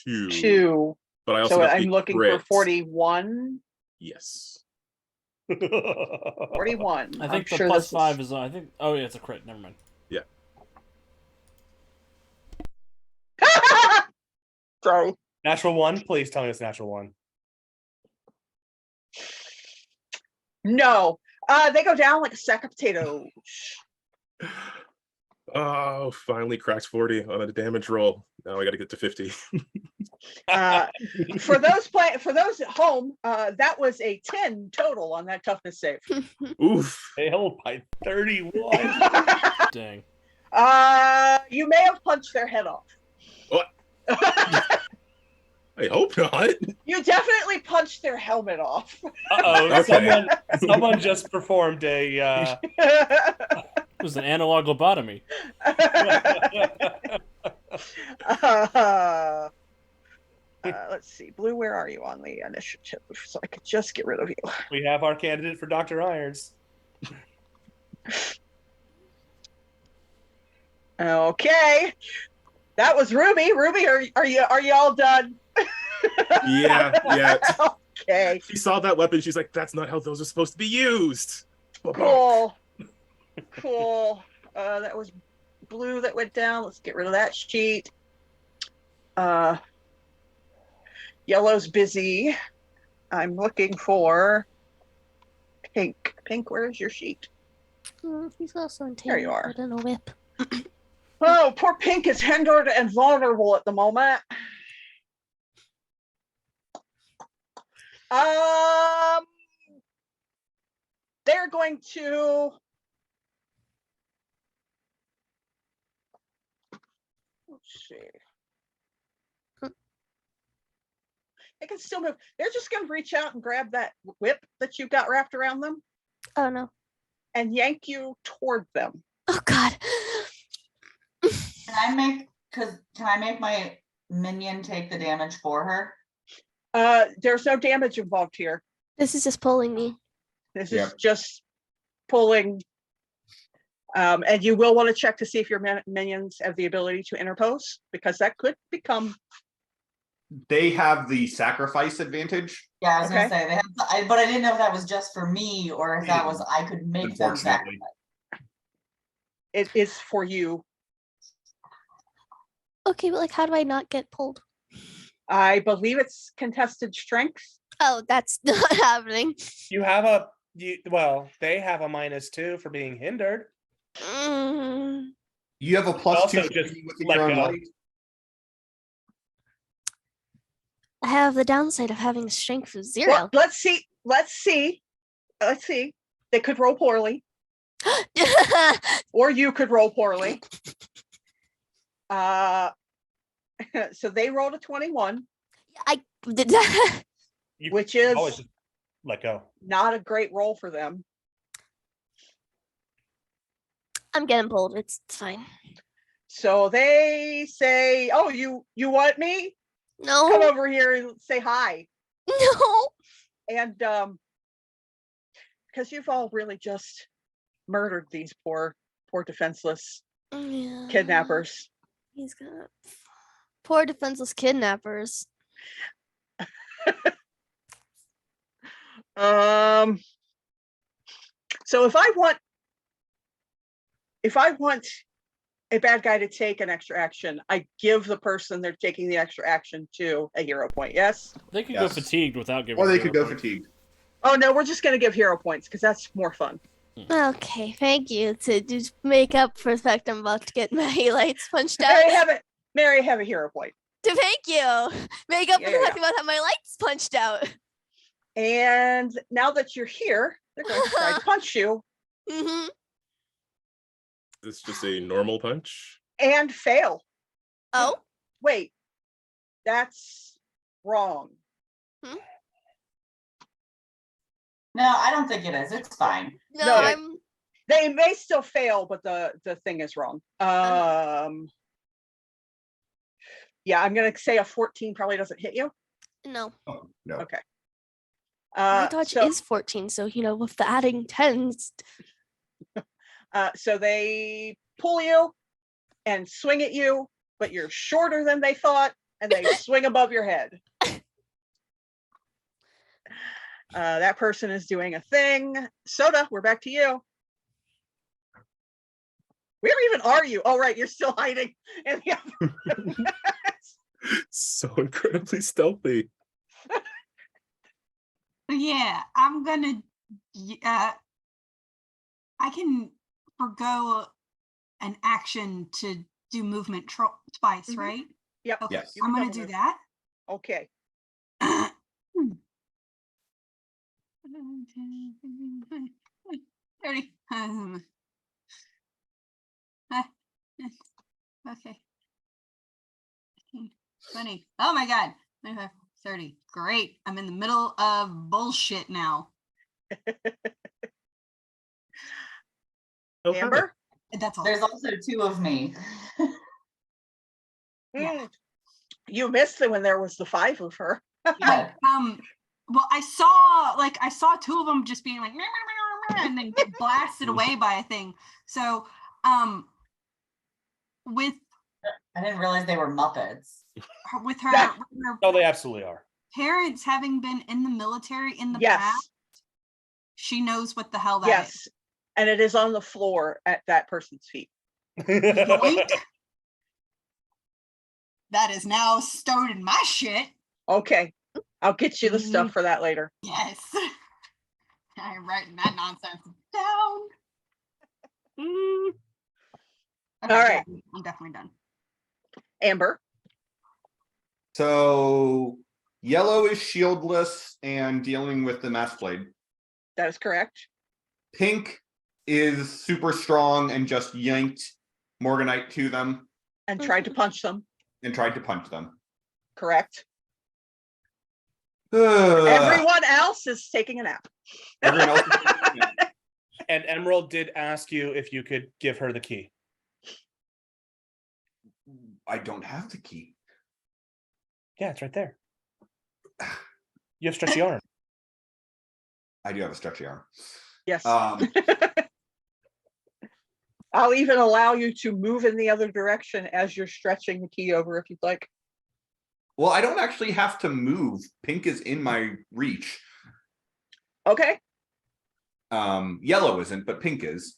2. 2. But I also so got I'm the looking crit. for 41. Yes. 41. I think the sure +5 is. I think. Oh yeah, it's a crit. Never mind. Yeah. Sorry. Natural 1. Please tell me it's natural 1. No. They go down like a sack of potatoes. Oh, finally cracked 40 on a damage roll. Now I got to get to 50. For those at home, that was a 10 total on that toughness save. Oof. Failed by 31. Dang. You may have punched their head off. What? I hope not. You definitely punched their helmet off. Uh-oh, Okay. someone just performed a It was an analog lobotomy. Let's see. Blue, where are you on the initiative? So I could just get rid of you. we have our candidate for Dr. Irons. Okay. That was Ruby. Ruby, are you all done? Yeah. Okay. She saw that weapon. She's like, that's not how those are supposed to be used. Cool. That was blue that went down. Let's get rid of that sheet. Yellow's busy. I'm looking for pink. Pink, where's your sheet? He's also in There you are. I don't know whip. Oh, poor Pink is hindered and vulnerable at the moment. They're going to. Let's see. They can still move. They're just going to reach out and grab that whip that you've got wrapped around them Oh no. and yank you toward them. Oh god. Can I make my minion take the damage for her? There's no damage involved here. This is just pulling me. This is just pulling. And you will want to check to see if your minions have the ability to interpose, because that could become. They have the sacrifice advantage. Yeah, I was gonna say they have, but I didn't know if that was just for me or if that was I could make them Unfortunately. sacrifice. It is for you. Okay, but like how do I not get pulled? I believe it's contested strength. Oh, that's not happening. You have they have a -2 for being hindered. You have a +2 Also for just being let your own go. light. I have the downside of having a strength of 0. Well, let's see. They could roll poorly, or you could roll poorly. So they rolled a 21, I did that. You which can is always just let go. not a great roll for them. I'm getting pulled. It's fine. So they say, "Oh, you want me? No. Come over here and say hi." No. And because you've all really just murdered these poor defenseless Yeah. kidnappers. He's gonna. Poor defenseless kidnappers. So if I want a bad guy to take an extra action, I give the person they're taking the extra action to a hero point. Yes. They could go Yes. fatigued without giving. Or they hero could go points. fatigued. Oh no, we're just gonna give hero points because that's more fun. Okay, thank you. To just make up for the fact I'm about to get my lights punched out. Mary, have a hero point. Thank you. Make up for the Yeah. fact I'm about to have my lights punched out. And now that you're here, they're going to try to punch you Mm-hmm. This is just a normal punch. and fail. Oh, Wait, that's wrong. No, I don't think it is. It's fine. no, No, I'm. They may still fail, but the thing is wrong. Yeah, I'm gonna say a 14 probably doesn't hit you. No. Oh, no. Okay. My dodge So, is 14, so with the adding 10s. so they pull you and swing at you, but you're shorter than they thought, and they swing above your head. That person is doing a thing. Soda, we're back to you. Where even are you? Oh, right, you're still hiding in the other. So incredibly stealthy. Yeah, I'm gonna. I can forgo an action to do movement twice, Mhm. right? Yep. Okay, Yes. You I'm can gonna double do move. that. Okay. 30. Okay. 20. Oh my god. 30. Great. I'm in the middle of bullshit now. Oh, hi. Amber? That's all. There's also 2 of me. Yeah. You missed it when there was the 5 of her. Yeah. Well, I saw 2 of them just being like and then get blasted away by a thing. So with I didn't realize they were Muppets. with her Oh, they absolutely are. parents having been in the military in the Yes. past, she knows what the hell that Yes. is. And it is on the floor at that person's feet. Yoink. That is now stowed in my shit. Okay. I'll get you the stuff for that later. Yes. I'm writing that nonsense down. Okay, All right. yeah, I'm definitely done. Amber? So yellow is shieldless and dealing with the mass blade. That is correct. Pink is super strong and just yanked Morganite to them And tried to punch them. and tried to punch them. Correct. Everyone Everyone else is taking a nap. else. And Emerald did ask you if you could give her the key. I don't have the key. Yeah, it's right there. You have stretchy arm. I do have a stretchy arm. Yes. Um, I'll even allow you to move in the other direction as you're stretching the key over if you'd like. well, I don't actually have to move. Pink is in my reach. Okay. Yellow isn't, but pink is.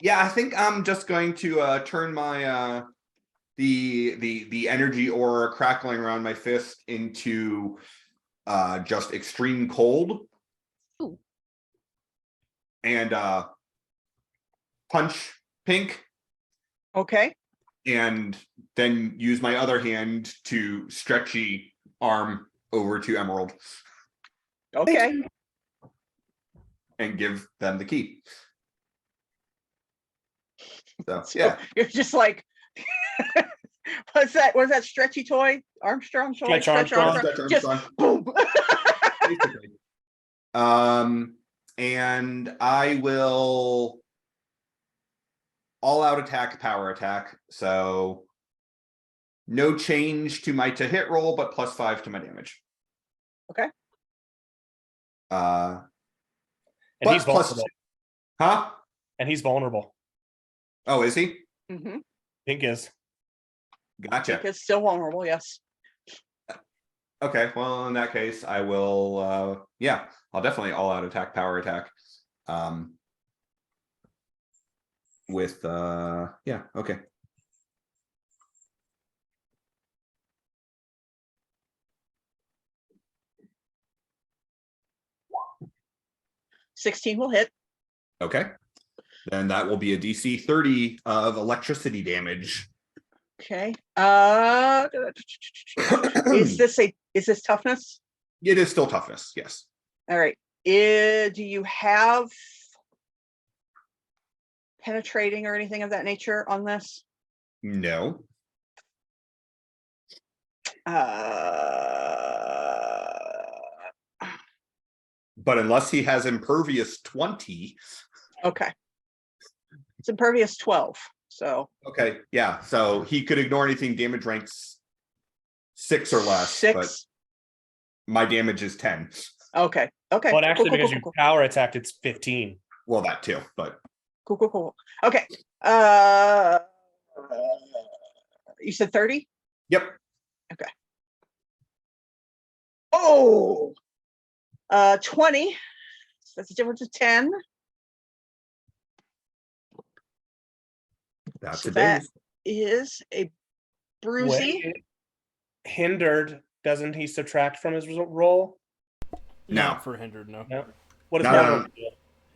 Yeah, I think I'm just going to turn my the energy aura crackling around my fist into just extreme cold. Ooh. And punch pink, Okay. and then use my other hand to stretchy arm over to Emerald Okay. and give them the key. So yeah, You're just like, what's that? Was that stretchy toy? Armstrong toy? Stretch Armstrong. Stretch Just Armstrong. boom. basically. And I will all out attack, power attack. So no change to my to hit roll, but +5 to my damage. Okay. And But he's plus vulnerable. Huh? And he's vulnerable. Oh, is he? Mm-hmm. Pink is. Gotcha. It's still vulnerable, yes. Okay, well, in that case, I will, yeah, I'll definitely all-out attack, power attack. With, yeah, okay. $16 will hit. Okay. Then that will be a DC 30 of electricity damage. Okay. Is this toughness? It is still toughness, yes. All right. Do you have penetrating or anything of that nature on this? No. But unless he has impervious 20. Okay. It's impervious 12. So Okay, yeah. So he could ignore anything damage ranks 6 or less. 6. But my damage is 10. Okay. Okay. Well, actually, cool, because cool, you cool, power attacked, it's 15. Well, that too, but cool. Okay. You said 30? yep. Okay. Oh, 20. So that's a difference of 10. That's So a that daze. is a bruisey. Wait, hindered, doesn't he subtract from his roll? No. Not for hindered, no. No. What is No, vulnerable? no. do?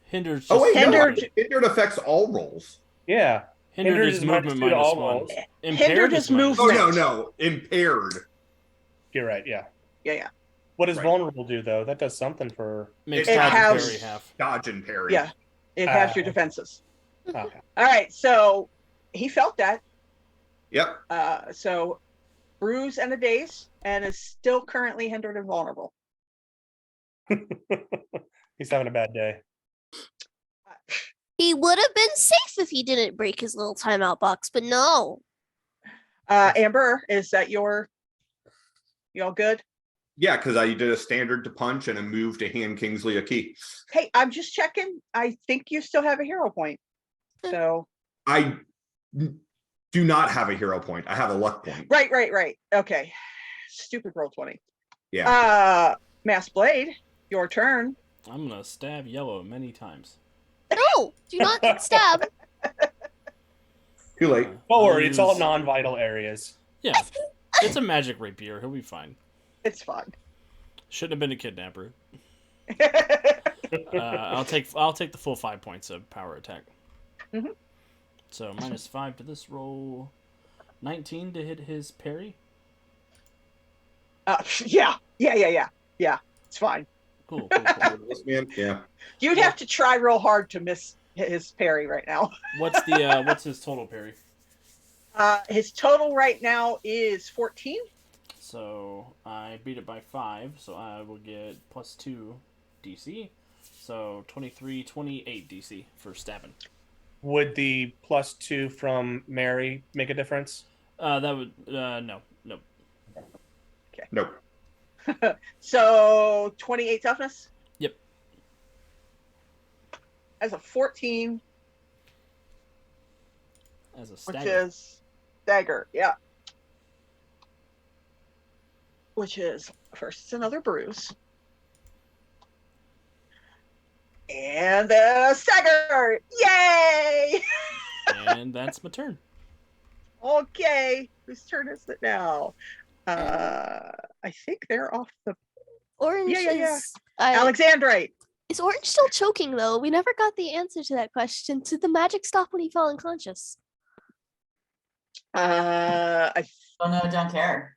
Hindered's Oh just wait, Hindered- no. Hindered affects all rolls. Yeah. hindered is minus movement 2 to all -1. rolls. Hindered is minus Oh movement. no, impaired. You're right, yeah. Yeah. What does Right. vulnerable do, though? That does something for... Makes It dodge and has- parry half. Dodge and parry. Yeah. It has your defenses. Okay. All right. So he felt that. Yep. So bruise and a daze, and is still currently hindered and vulnerable. He's having a bad day. He would have been safe if he didn't break his little timeout box, but no. Amber, is that you all good? Yeah, because I did a standard to punch and a move to hand Kingsley a key. Hey, I'm just checking. I think you still have a hero point. So I do not have a hero point. I have a luck point. right. Okay. Stupid roll 20. Yeah. Mass Blade, your turn. I'm gonna stab yellow many times. No, do not stab. Too late. Don't I'll worry, it's all use- non-vital areas. Yeah, it's a magic rapier. He'll be fine. It's fine. Shouldn't have been a kidnapper. I'll take the full 5 points of power attack. Mhm. So -5 to this roll. 19 to hit his parry. Yeah. It's fine. Cool. This man, yeah. You'd have to try real hard to miss his parry right now. What's his total parry? His total right now is 14. So I beat it by 5, so I will get +2 DC. So 23, 28 DC for stabbing. Would the +2 from Mary make a difference? That would no. Nope. So 28 toughness. Yep. As a 14, As a which stagger. is dagger. Yeah. Which is first it's another bruise. And a stagger! Yay! And that's my turn. Okay, whose turn is it now? I think they're off the Orange Yeah. is. Alexandrite. Is Orange still choking though? We never got the answer to that question. Did the magic stop when he fell unconscious? I Oh no, don't care.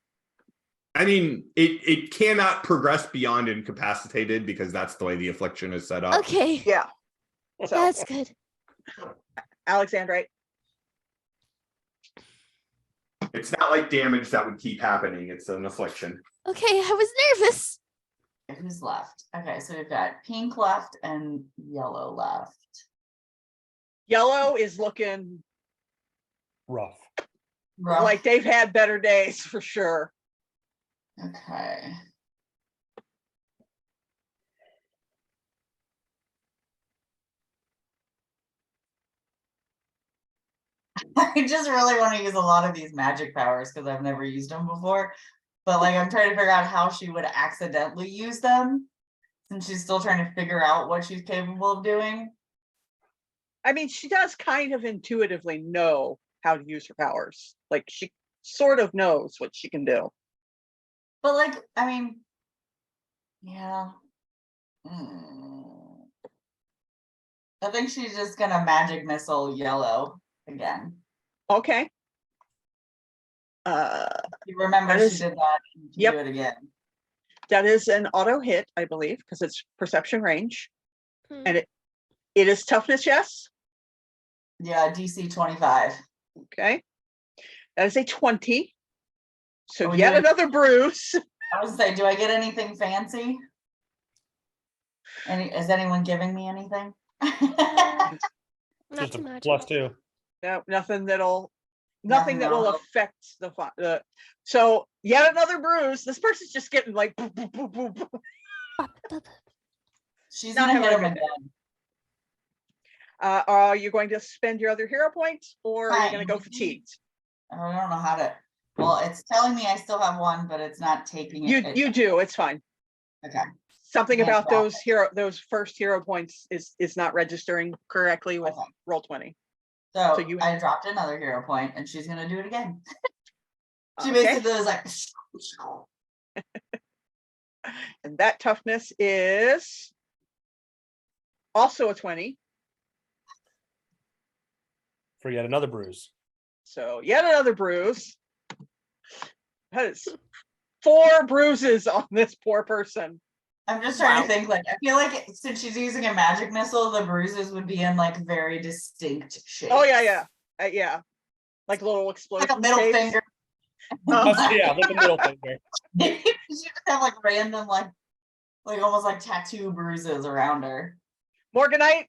I mean, it cannot progress beyond incapacitated because that's the way the affliction is set up. Okay, yeah. So that's good. Alexandrite. It's not like damage that would keep happening. It's an affliction. Okay, I was nervous. Who's left? Okay, so we've got pink left and yellow left. Yellow is looking Rough. Rough. like they've had better days for sure. Okay. I just really want to use a lot of these magic powers because I've never used them before. But like I'm trying to figure out how she would accidentally use them since she's still trying to figure out what she's capable of doing. I mean, she does kind of intuitively know how to use her powers. Like she sort of knows what she can do. But like, I mean, yeah. I think she's just gonna magic missile yellow again. Okay. You remember That she is- did that. Yep. Do it again. That is an auto hit, I believe, because it's perception range. And it is toughness, yes? Yeah, DC 25. Okay. That is a 20. So Are we yet doing- another bruise. I was say, do I get anything fancy? Is anyone giving me anything? Not Just too a much. +2. No, nothing that will Nothing that will that'll- affect the so yet another bruise. This person's just getting like boop, boop, boop, boop, boop. She's Not gonna hit having him a good again. Are you going to spend your other hero points or are you Right. going to go fatigued? I don't know how to. Well, it's telling me I still have one, but it's not taking it. You do, it's fine. Okay. Something Yeah, about drop those first hero points is not registering correctly with Okay. roll 20. So, So you- I dropped another hero point, and she's gonna do it again. She Okay. basically was like, And that toughness is also a 20. For yet another bruise. So yet another bruise. That is 4 bruises on this poor person. I'm just trying Wow. to think. Like, I feel like since she's using a magic missile, the bruises would be in like very distinct shapes. Oh yeah. Like little explosion. Like a middle shapes. finger. Yeah, with the middle finger. She just have like random, like almost like tattoo bruises around her. Morganite.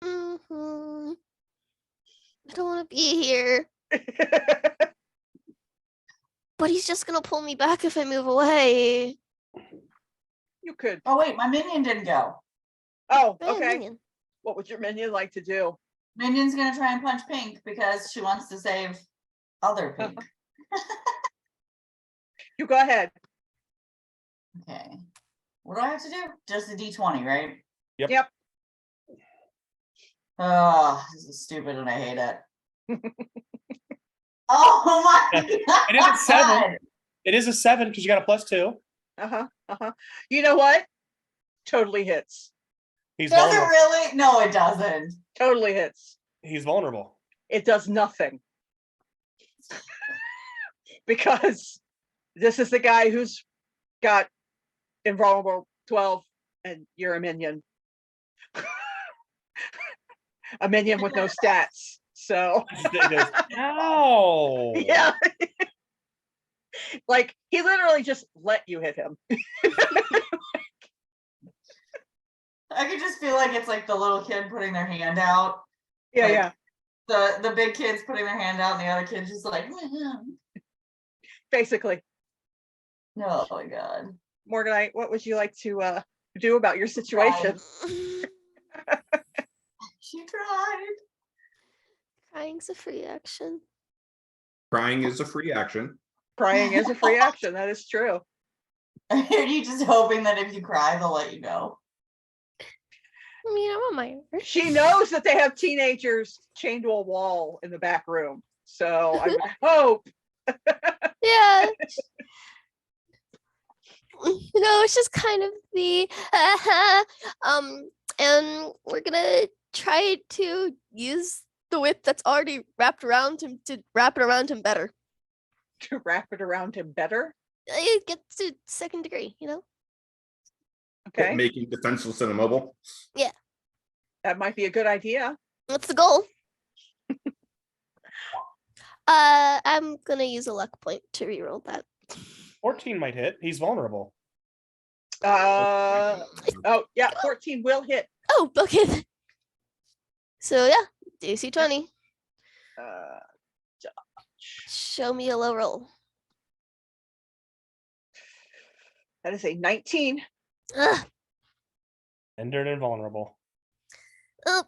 Mhm. I don't want to be here, but he's just gonna pull me back if I move away. You could. Oh wait, my minion didn't go. Oh, I have okay. minion. What would your minion like to do? Minion's gonna try and punch Pink because she wants to save other Pink. You go ahead. Okay. What do I have to do? Just a D20, right? Yep. Yep. Oh, this is stupid and I hate it. Oh my It is a 7. It is a 7 because you got a +2. You know what? Totally hits. He's Does it vulnerable. really? No, it doesn't. Totally hits. He's vulnerable. It does nothing. Because this is the guy who's got invulnerable 12 and you're a minion. A minion with no stats. So It goes, ow. yeah. Like he literally just let you hit him. I could just feel like it's like the little kid putting their hand out. Yeah, Like, yeah. The big kid's putting their hand out and the other kid's just like, Basically. oh my god. Morganite, what would you like to do about your situation? She tried. Crying's a free action. Crying is a free action. Crying is a free action. That is true. Are you just hoping that if you cry, they'll let you go? I mean, I'm on my own. She knows that they have teenagers chained to a wall in the back room. So I would hope. Yeah. It's just kind of the and we're gonna try to use the whip that's already wrapped around him to wrap it around him better. To wrap it around him better. It gets to 2nd degree, Okay. Making defenseless and immobile. That might be a good idea. That's the goal. I'm gonna use a luck point to reroll that. 14 might hit. He's vulnerable. Oh yeah, 14 will hit. Oh, okay. So yeah, DC 20. Show me a low roll. That is a 19. Ugh. Entered invulnerable. Oh.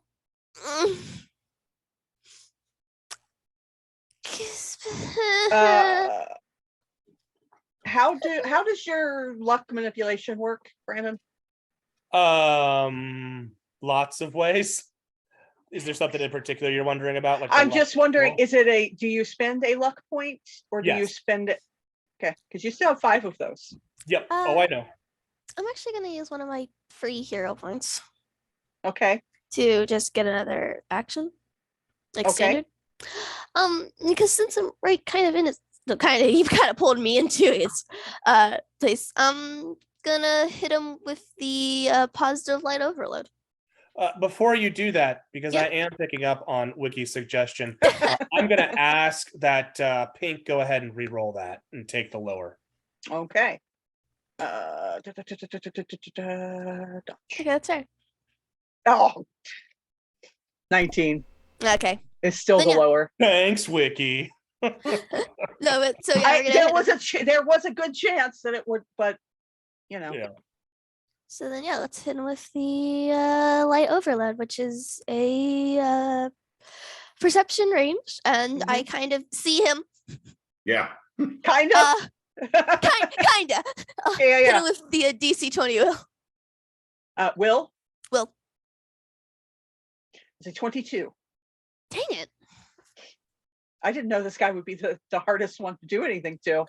Mm. Uh, how does your luck manipulation work, Brandon? Lots of ways. Is there something in particular you're wondering about? Like I'm just wondering, do you spend a luck point or do you Yes. spend it? Okay, because you still have 5 of those. Yep. Oh, I know. I'm actually gonna use one of my free hero points Okay. to just get another action, like Okay. standard. Because since I'm right kind of in his, no, kind of, he kind of pulled me into his place. I'm gonna hit him with the positive light overload. Before you do that, because Yeah. I am picking up on Wiki's suggestion, I'm going to ask that Pink go ahead and re-roll that and take the lower. Okay. Okay, that's fair. Oh, 19 Okay. is still Then the yeah. lower. Thanks, Wiki. No, but so yeah, we're gonna There hit was him. there was a good chance that it would, but Yeah. So then yeah, let's hit him with the light overload, which is a perception range, and I kind of see him. Yeah. kind of. Kinda. Hit Yeah. him with the DC 20 will. Will is a 22. Dang it. I didn't know this guy would be the hardest one to do anything to.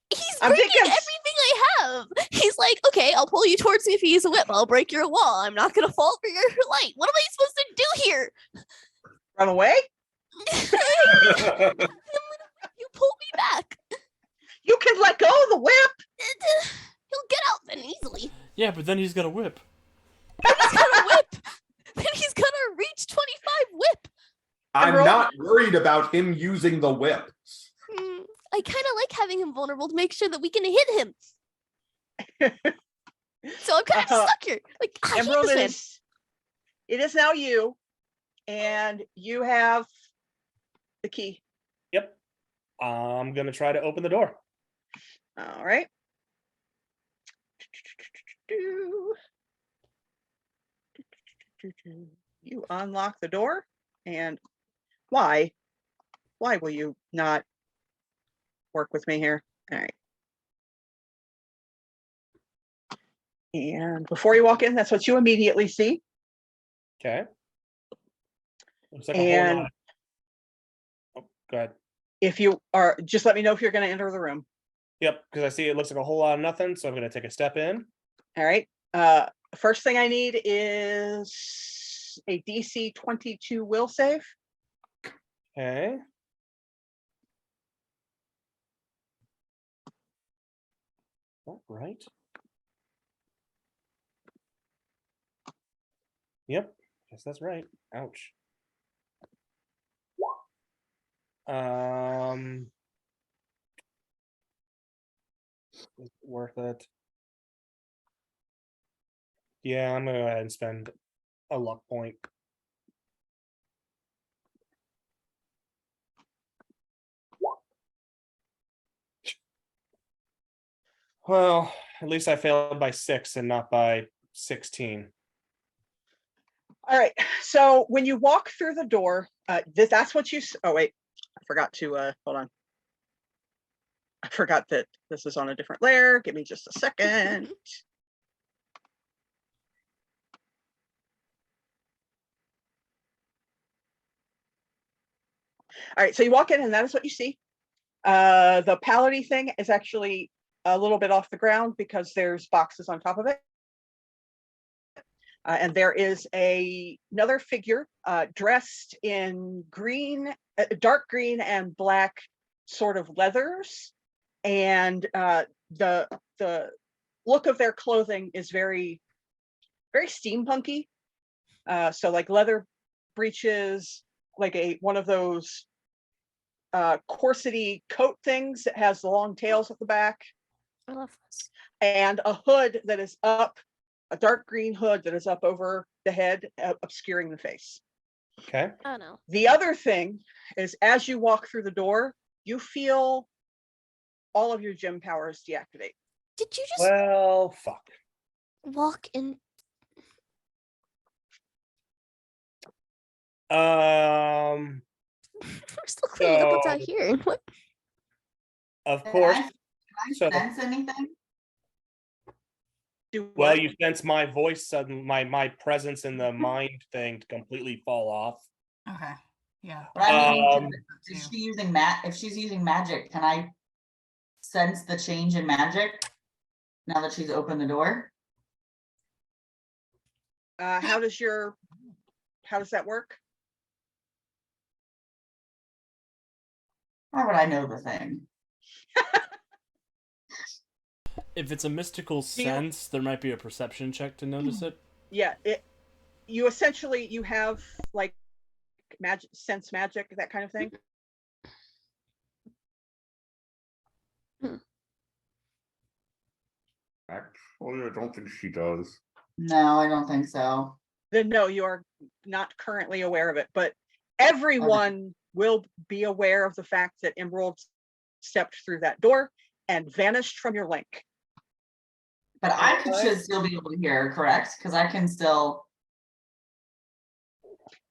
He's I'm breaking thinking- everything I have. He's like, okay, I'll pull you towards me if you use a whip. I'll break your wall. I'm not gonna fall for your light. What am I supposed to do here? Run away? You pull me back. You can let go of the whip. He'll get out then easily. Yeah, but then he's got a whip. He's gonna whip. Then he's gonna reach 25 whip. I'm roll- not worried about him using the whip. I kind of like having him vulnerable to make sure that we can hit him. So I'm kind of stuck here. Like, I hate Emerald, this man. it is now you, and you have the key. Yep. I'm going to try to open the door. All right. You unlock the door, and why will you not work with me here? All right. And before you walk in, that's what you immediately see. Okay. Looks like a whole And lot. Oh, go ahead. if you are, just let me know if you're going to enter the room. Yep, because I see it looks like a whole lot of nothing, so I'm going to take a step in. All right. First thing I need is a DC 22 will save. Okay. All right. Yep, guess that's right. Ouch. Is it worth it? Yeah, I'm gonna go ahead and spend a luck point. Well, at least I failed by 6 and not by 16. All right. So when you walk through the door, that's what you. Oh wait, I forgot to hold on. I forgot that this is on a different layer. Give me just a second. All right. So you walk in, and that is what you see. The pallety thing is actually a little bit off the ground because there's boxes on top of it. And there is another figure dressed in green, dark green and black sort of leathers. And the look of their clothing is very, very steampunky. So like leather breeches, like one of those corsety coat things that has the long tails at the back. I love this. And a hood that is up, a dark green hood that is up over the head, obscuring the face. Okay. Oh no. The other thing is, as you walk through the door, you feel all of your gem powers deactivate. Did you just Well, fuck. walk in? We're still cleaning up what's out So- here. What? Of Can course. I So- sense anything? Do Well, what? you sense my voice sudden, my presence in the mind thing to completely fall off. Okay. Yeah. But I mean, Um, is she using if she's using magic, can I sense the change in magic now that she's opened the door? How does that work? How would I know the thing? If it's a mystical sense, there might be a perception check to notice it. Yeah, you essentially you have like magic, sense magic, that kind of thing. Actually, I don't think she does. No, I don't think so. Then no, you are not currently aware of it, but everyone will be aware of the fact that Emerald stepped through that door and vanished from your link. But I Okay. should still be able to hear, correct? Because I can still.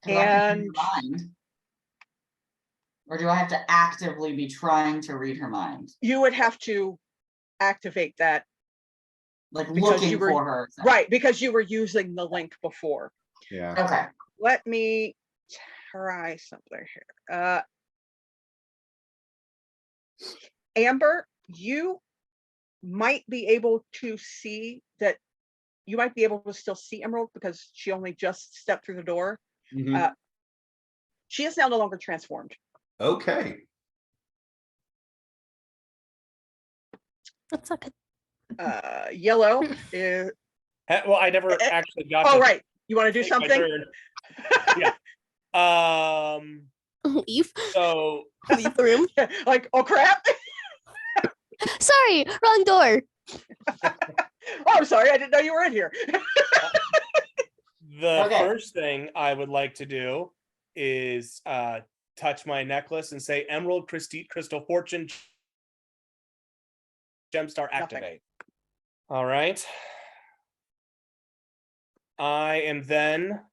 'Cause I can read And her mind. Or do I have to actively be trying to read her mind? you would have to activate that, Like Because looking you were- for her. right? Because you were using the link before. Yeah. Okay. Let me try something here. Amber, you might be able to see that. You might be able to still see Emerald because she only just stepped through the door. Mhm. She is now no longer transformed. Okay. That's not good. Yellow is. Well, I never actually got. Oh, to right. You want to do take my something? turn. Yeah. Leave. So Leave the room. Like, oh crap! Sorry, wrong door. Oh, I'm sorry. I didn't know you were in here. the Okay. first thing I would like to do is touch my necklace and say Emerald Crystal Fortune GemStar activate. All right. I am then.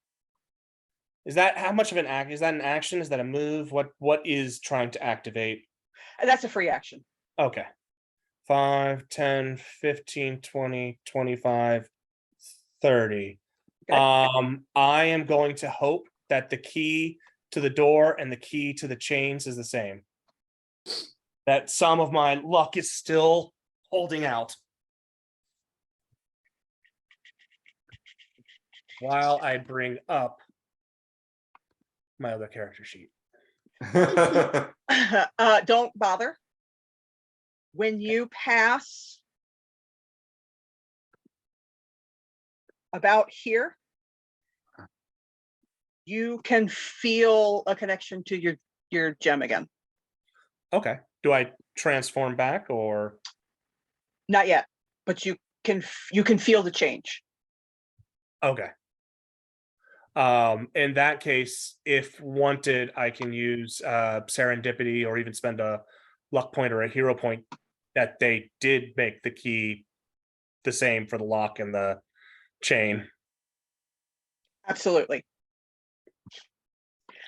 Is that how much of an act? Is that an action? Is that a move? What is trying to activate? That's a free action. Okay. 5, 10, 15, 20, 25, 30. Okay. I am going to hope that the key to the door and the key to the chains is the same. That some of my luck is still holding out. While I bring up my other character sheet. Don't bother. When you pass about here, you can feel a connection to your gem again. Okay. Do I transform back or? Not yet, but you can feel the change. Okay. In that case, if wanted, I can use serendipity or even spend a luck point or a hero point that they did make the key the same for the lock and the chain. Absolutely.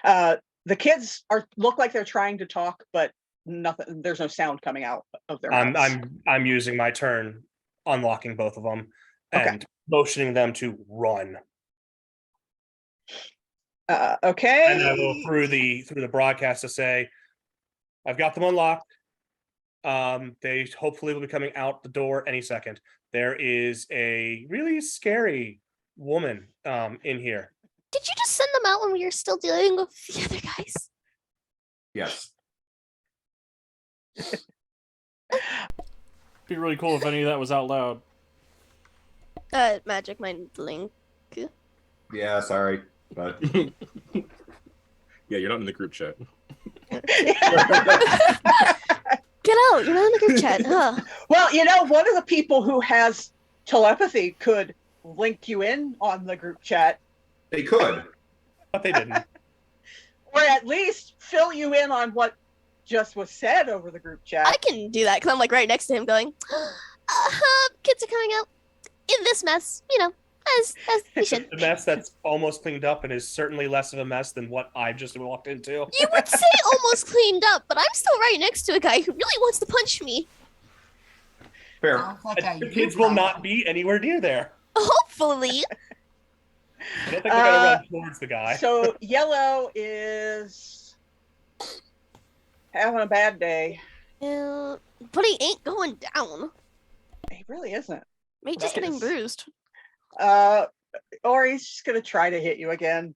The kids look like they're trying to talk, but nothing. There's no sound coming out of their mouths. I'm using my turn, unlocking both of them Okay. and motioning them to run. Okay. And I will through the broadcast to say, I've got them unlocked. They hopefully will be coming out the door any second. There is a really scary woman in here. Did you just send them out when we were still dealing with the other guys? Yes. Be really cool if any of that was out loud. Magic mind link. Yeah, sorry. But Yeah, you're not in the group chat. Get out! You're not in the group chat. Huh. Well, one of the people who has telepathy could link you in on the group chat, they could. But they didn't. or at least fill you in on what just was said over the group chat. I can do that because I'm like right next to him going, kids are coming out in this mess, As we should. The mess that's almost cleaned up and is certainly less of a mess than what I've just walked into. You would say almost cleaned up, but I'm still right next to a guy who really wants to punch me. Fair. Sounds like a The you kids will problem. not be anywhere near there. Hopefully. I don't think they're gonna run towards the guy. So Yellow is having a bad day. But he ain't going down. He really isn't. Maybe just getting bruised. Or he's just gonna try to hit you again.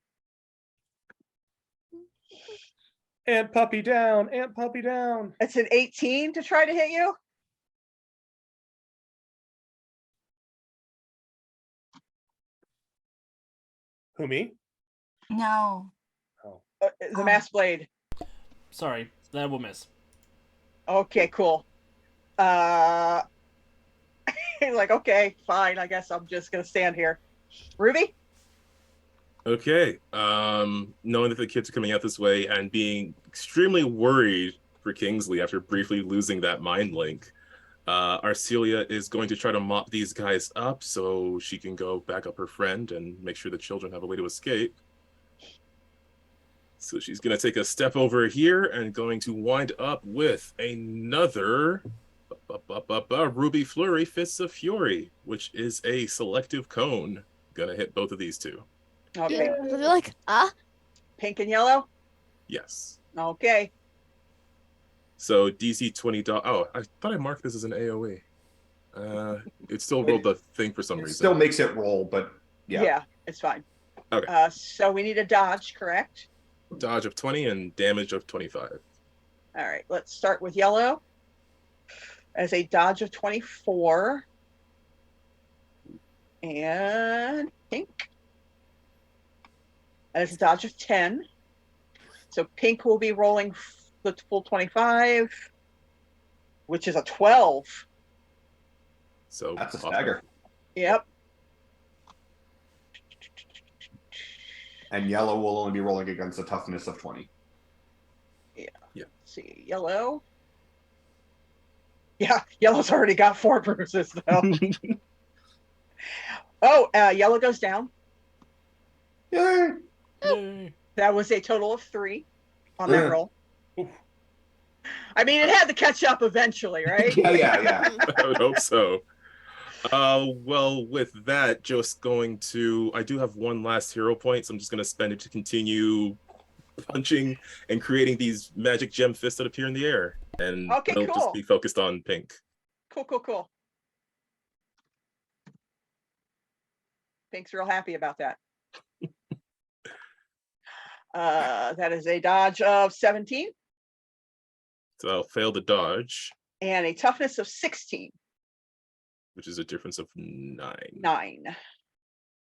Aunt Puppy down, Aunt Puppy down. It's an 18 to try to hit you. Who, me? No. The mass blade. Sorry, that will miss. Okay, cool. Like, okay, fine. I guess I'm just gonna stand here. Ruby? Okay. Knowing that the kids are coming out this way and being extremely worried for Kingsley after briefly losing that mind link, Arcelia is going to try to mop these guys up so she can go back up her friend and make sure the children have a way to escape. So she's going to take a step over here and going to wind up with another Ruby Flurry Fists of Fury, which is a selective cone. Going to hit both of these two. Okay. They're like, Pink and yellow? Yes. Okay. So DC 20. Oh, I thought I marked this as an AoE. It still rolled the thing for some It reason. still makes it roll, but yeah. It's fine. Okay. So we need a dodge, correct? Dodge of 20 and damage of 25. All right, let's start with yellow. As a dodge of 24. And pink. As a dodge of 10. So pink will be rolling the full 25, which is a 12. So That's a awesome. stagger. Yep. And yellow will only be rolling against a toughness of 20. Yeah. Let's see, yellow. Yeah, yellow's already got 4 bruises though. Yellow goes down. Yay! Yay. That was a total of 3 on that Yeah. roll. I mean, it had to catch up eventually, right? Yeah. I would hope so. Well, with that, just going to... I do have one last hero point, so I'm just going to spend it to continue punching and creating these magic gem fists that appear in the air. And Okay, they'll cool. just be focused on pink. Cool. Pink's real happy about that. That is a dodge of 17 So I'll fail the dodge, and a toughness of 16. which is a difference of 9. 9.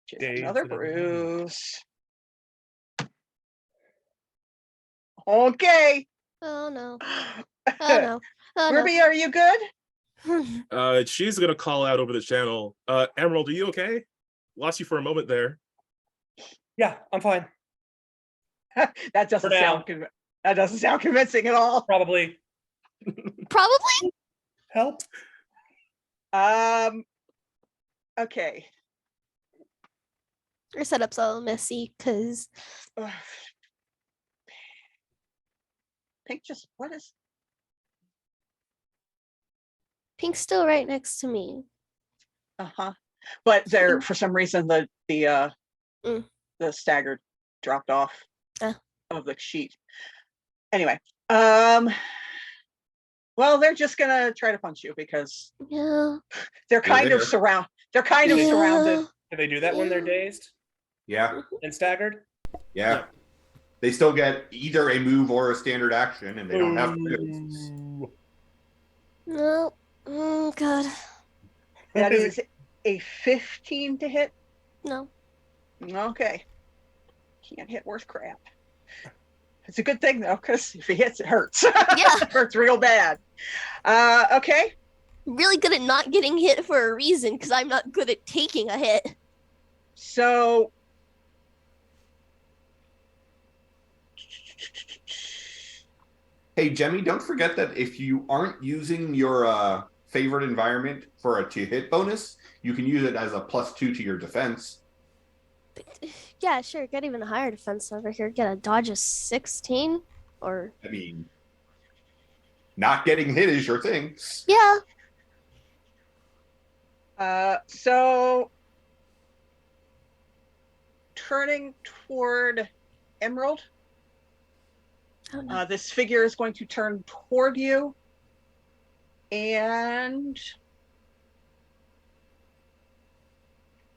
Just Days another of the bruise. Okay. oh no. Oh no. Oh Ruby, are you good? no. She's going to call out over the channel. Emerald, are you okay? Lost you for a moment there. Yeah, I'm fine. That doesn't For now. sound convincing at all. Probably Probably. help. Okay. Your setup's all messy because Pink just what is Pink's still right next to me. but there for some reason the Mm. staggered dropped off Ah. of the sheet. Anyway, well, they're just gonna try to punch you because Yeah. they're kind of there. surrounded. Yeah. Do they do that when they're dazed Yeah. and staggered? Yeah. They still get either a move or a standard action, and they don't have to. Ooh. No. Oh god. That is a 15 to hit. No. Okay. Can't hit worth crap. It's a good thing though, because if he hits, it hurts. Yeah. It hurts real bad. Okay. Really good at not getting hit for a reason because I'm not good at taking a hit. So Hey, Jemmy, don't forget that if you aren't using your favored environment for a to-hit bonus, you can use it as a +2 to your defense. Yeah, sure. Get even a higher defense over here. Get a dodge of 16 or. I mean, not getting hit is your thing. Yeah. So turning toward Emerald, Oh, no. this figure is going to turn toward you, and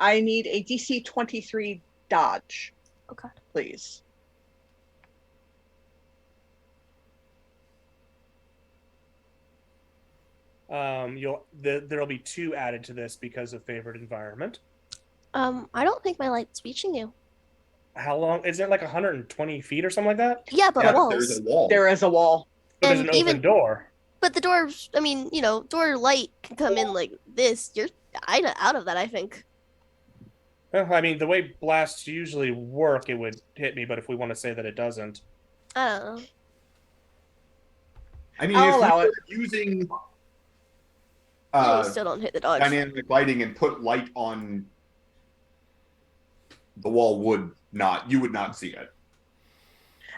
I need a DC 23 dodge. Okay. Please. There'll be 2 added to this because of favored environment. I don't think my light's reaching you. How long is it? Like 120 feet or something like that? Yeah, but Yeah, the walls. there's a wall. There is a wall. But there's And an open even- door. But the doors, I mean, door light can come in like this. You're out of that, I think. Well, I mean, the way blasts usually work, it would hit me. But if we want to say that it doesn't, I don't know. I mean, I'll if allow we it. were using You still don't hit the dodge. dynamic lighting and put light on the wall, you would not see it.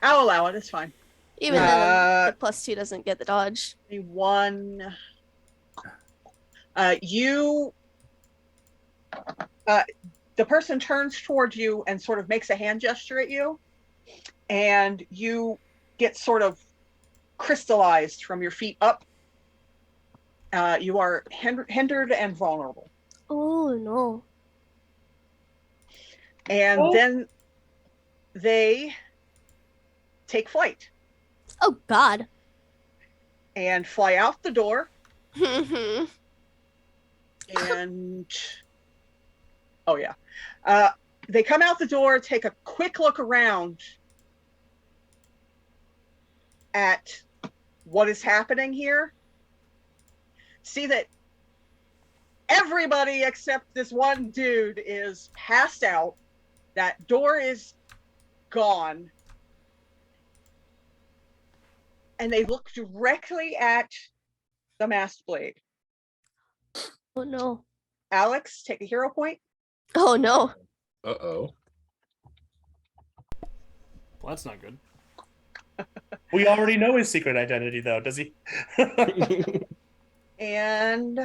I'll allow it. It's fine. Even then, the +2 doesn't get the dodge. One. The person turns towards you and sort of makes a hand gesture at you, and you get sort of crystallized from your feet up. You are hindered and vulnerable. Oh no. And then they take flight Oh God. and fly out the door. Mhm. And oh yeah, they come out the door, take a quick look around at what is happening here, see that everybody except this one dude is passed out, that door is gone, and they look directly at the masked blade. Oh no. Alex, take a hero point. Oh no. Uh-oh. Well, that's not good. we already know his secret identity, though. Does he? And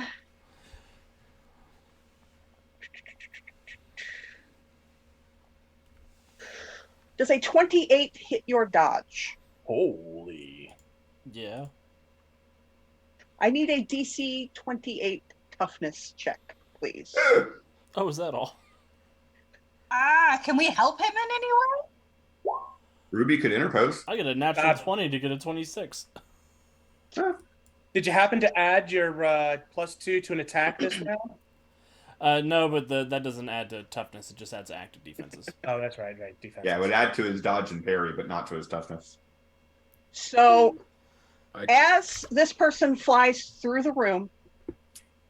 does a 28 hit your dodge? Holy. Yeah. I need a DC 28 toughness check, please. Oh, is that all? Can we help him in any way? Ruby could interpose. I get a natural 20 to get a 26. Did you happen to add your +2 to an attack this round? No, but that doesn't add to toughness. It just adds active defenses. Oh, that's right. Defense. Yeah, it would add to his dodge and parry, but not to his toughness. So, as this person flies through the room,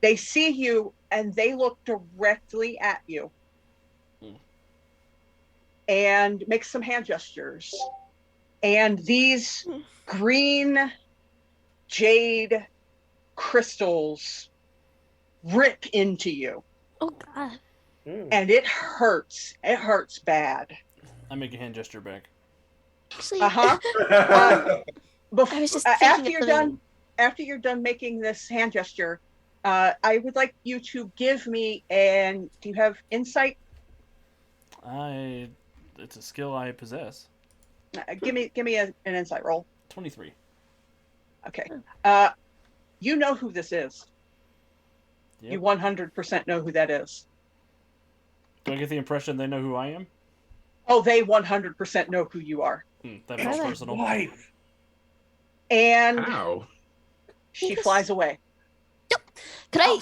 they see you and they look directly at you and make some hand gestures. And these green jade crystals rip into you. Oh God. And it hurts. It hurts bad. I make a hand gesture back. Actually, Uh-huh. I was just thinking After you're done making this hand gesture, I would like you to give me do you have insight? It's a skill I possess. Give me an insight roll. 23. Okay. You know who this is. Yep. You 100% know who that is. Do I get the impression they know who I am? Oh, they 100% know who you are. That felt personal. Wife. And How? she flies away. Could I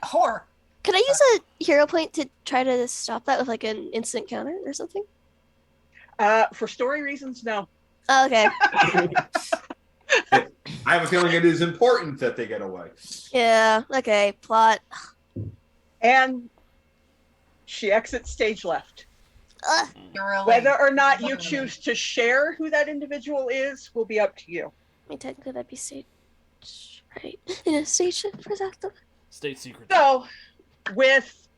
Whore. could I use a hero point to try to stop that with like an instant counter or something? For story reasons, no. Oh, okay. I have a feeling it is important that they get away. Yeah. Okay. Plot. And she exits stage left. Ugh. Whether or not you choose to share who that individual is will be up to you. I mean, technically that'd be stage Right. In a station for that. State secret. So, with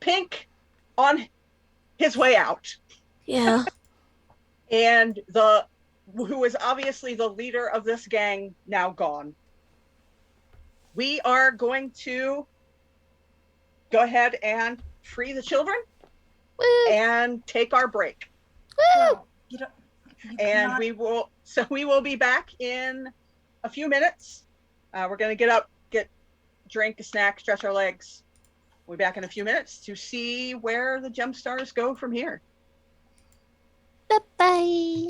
Pink on his way out, Yeah. and who is obviously the leader of this gang now gone, we are going to go ahead and free the children Woo! and take our break. Woo! You don't, And we will be back in a few minutes. We're going to get up, get drink, a snack, stretch our legs. We'll be back in a few minutes to see where the GemStars go from here. Bye-bye.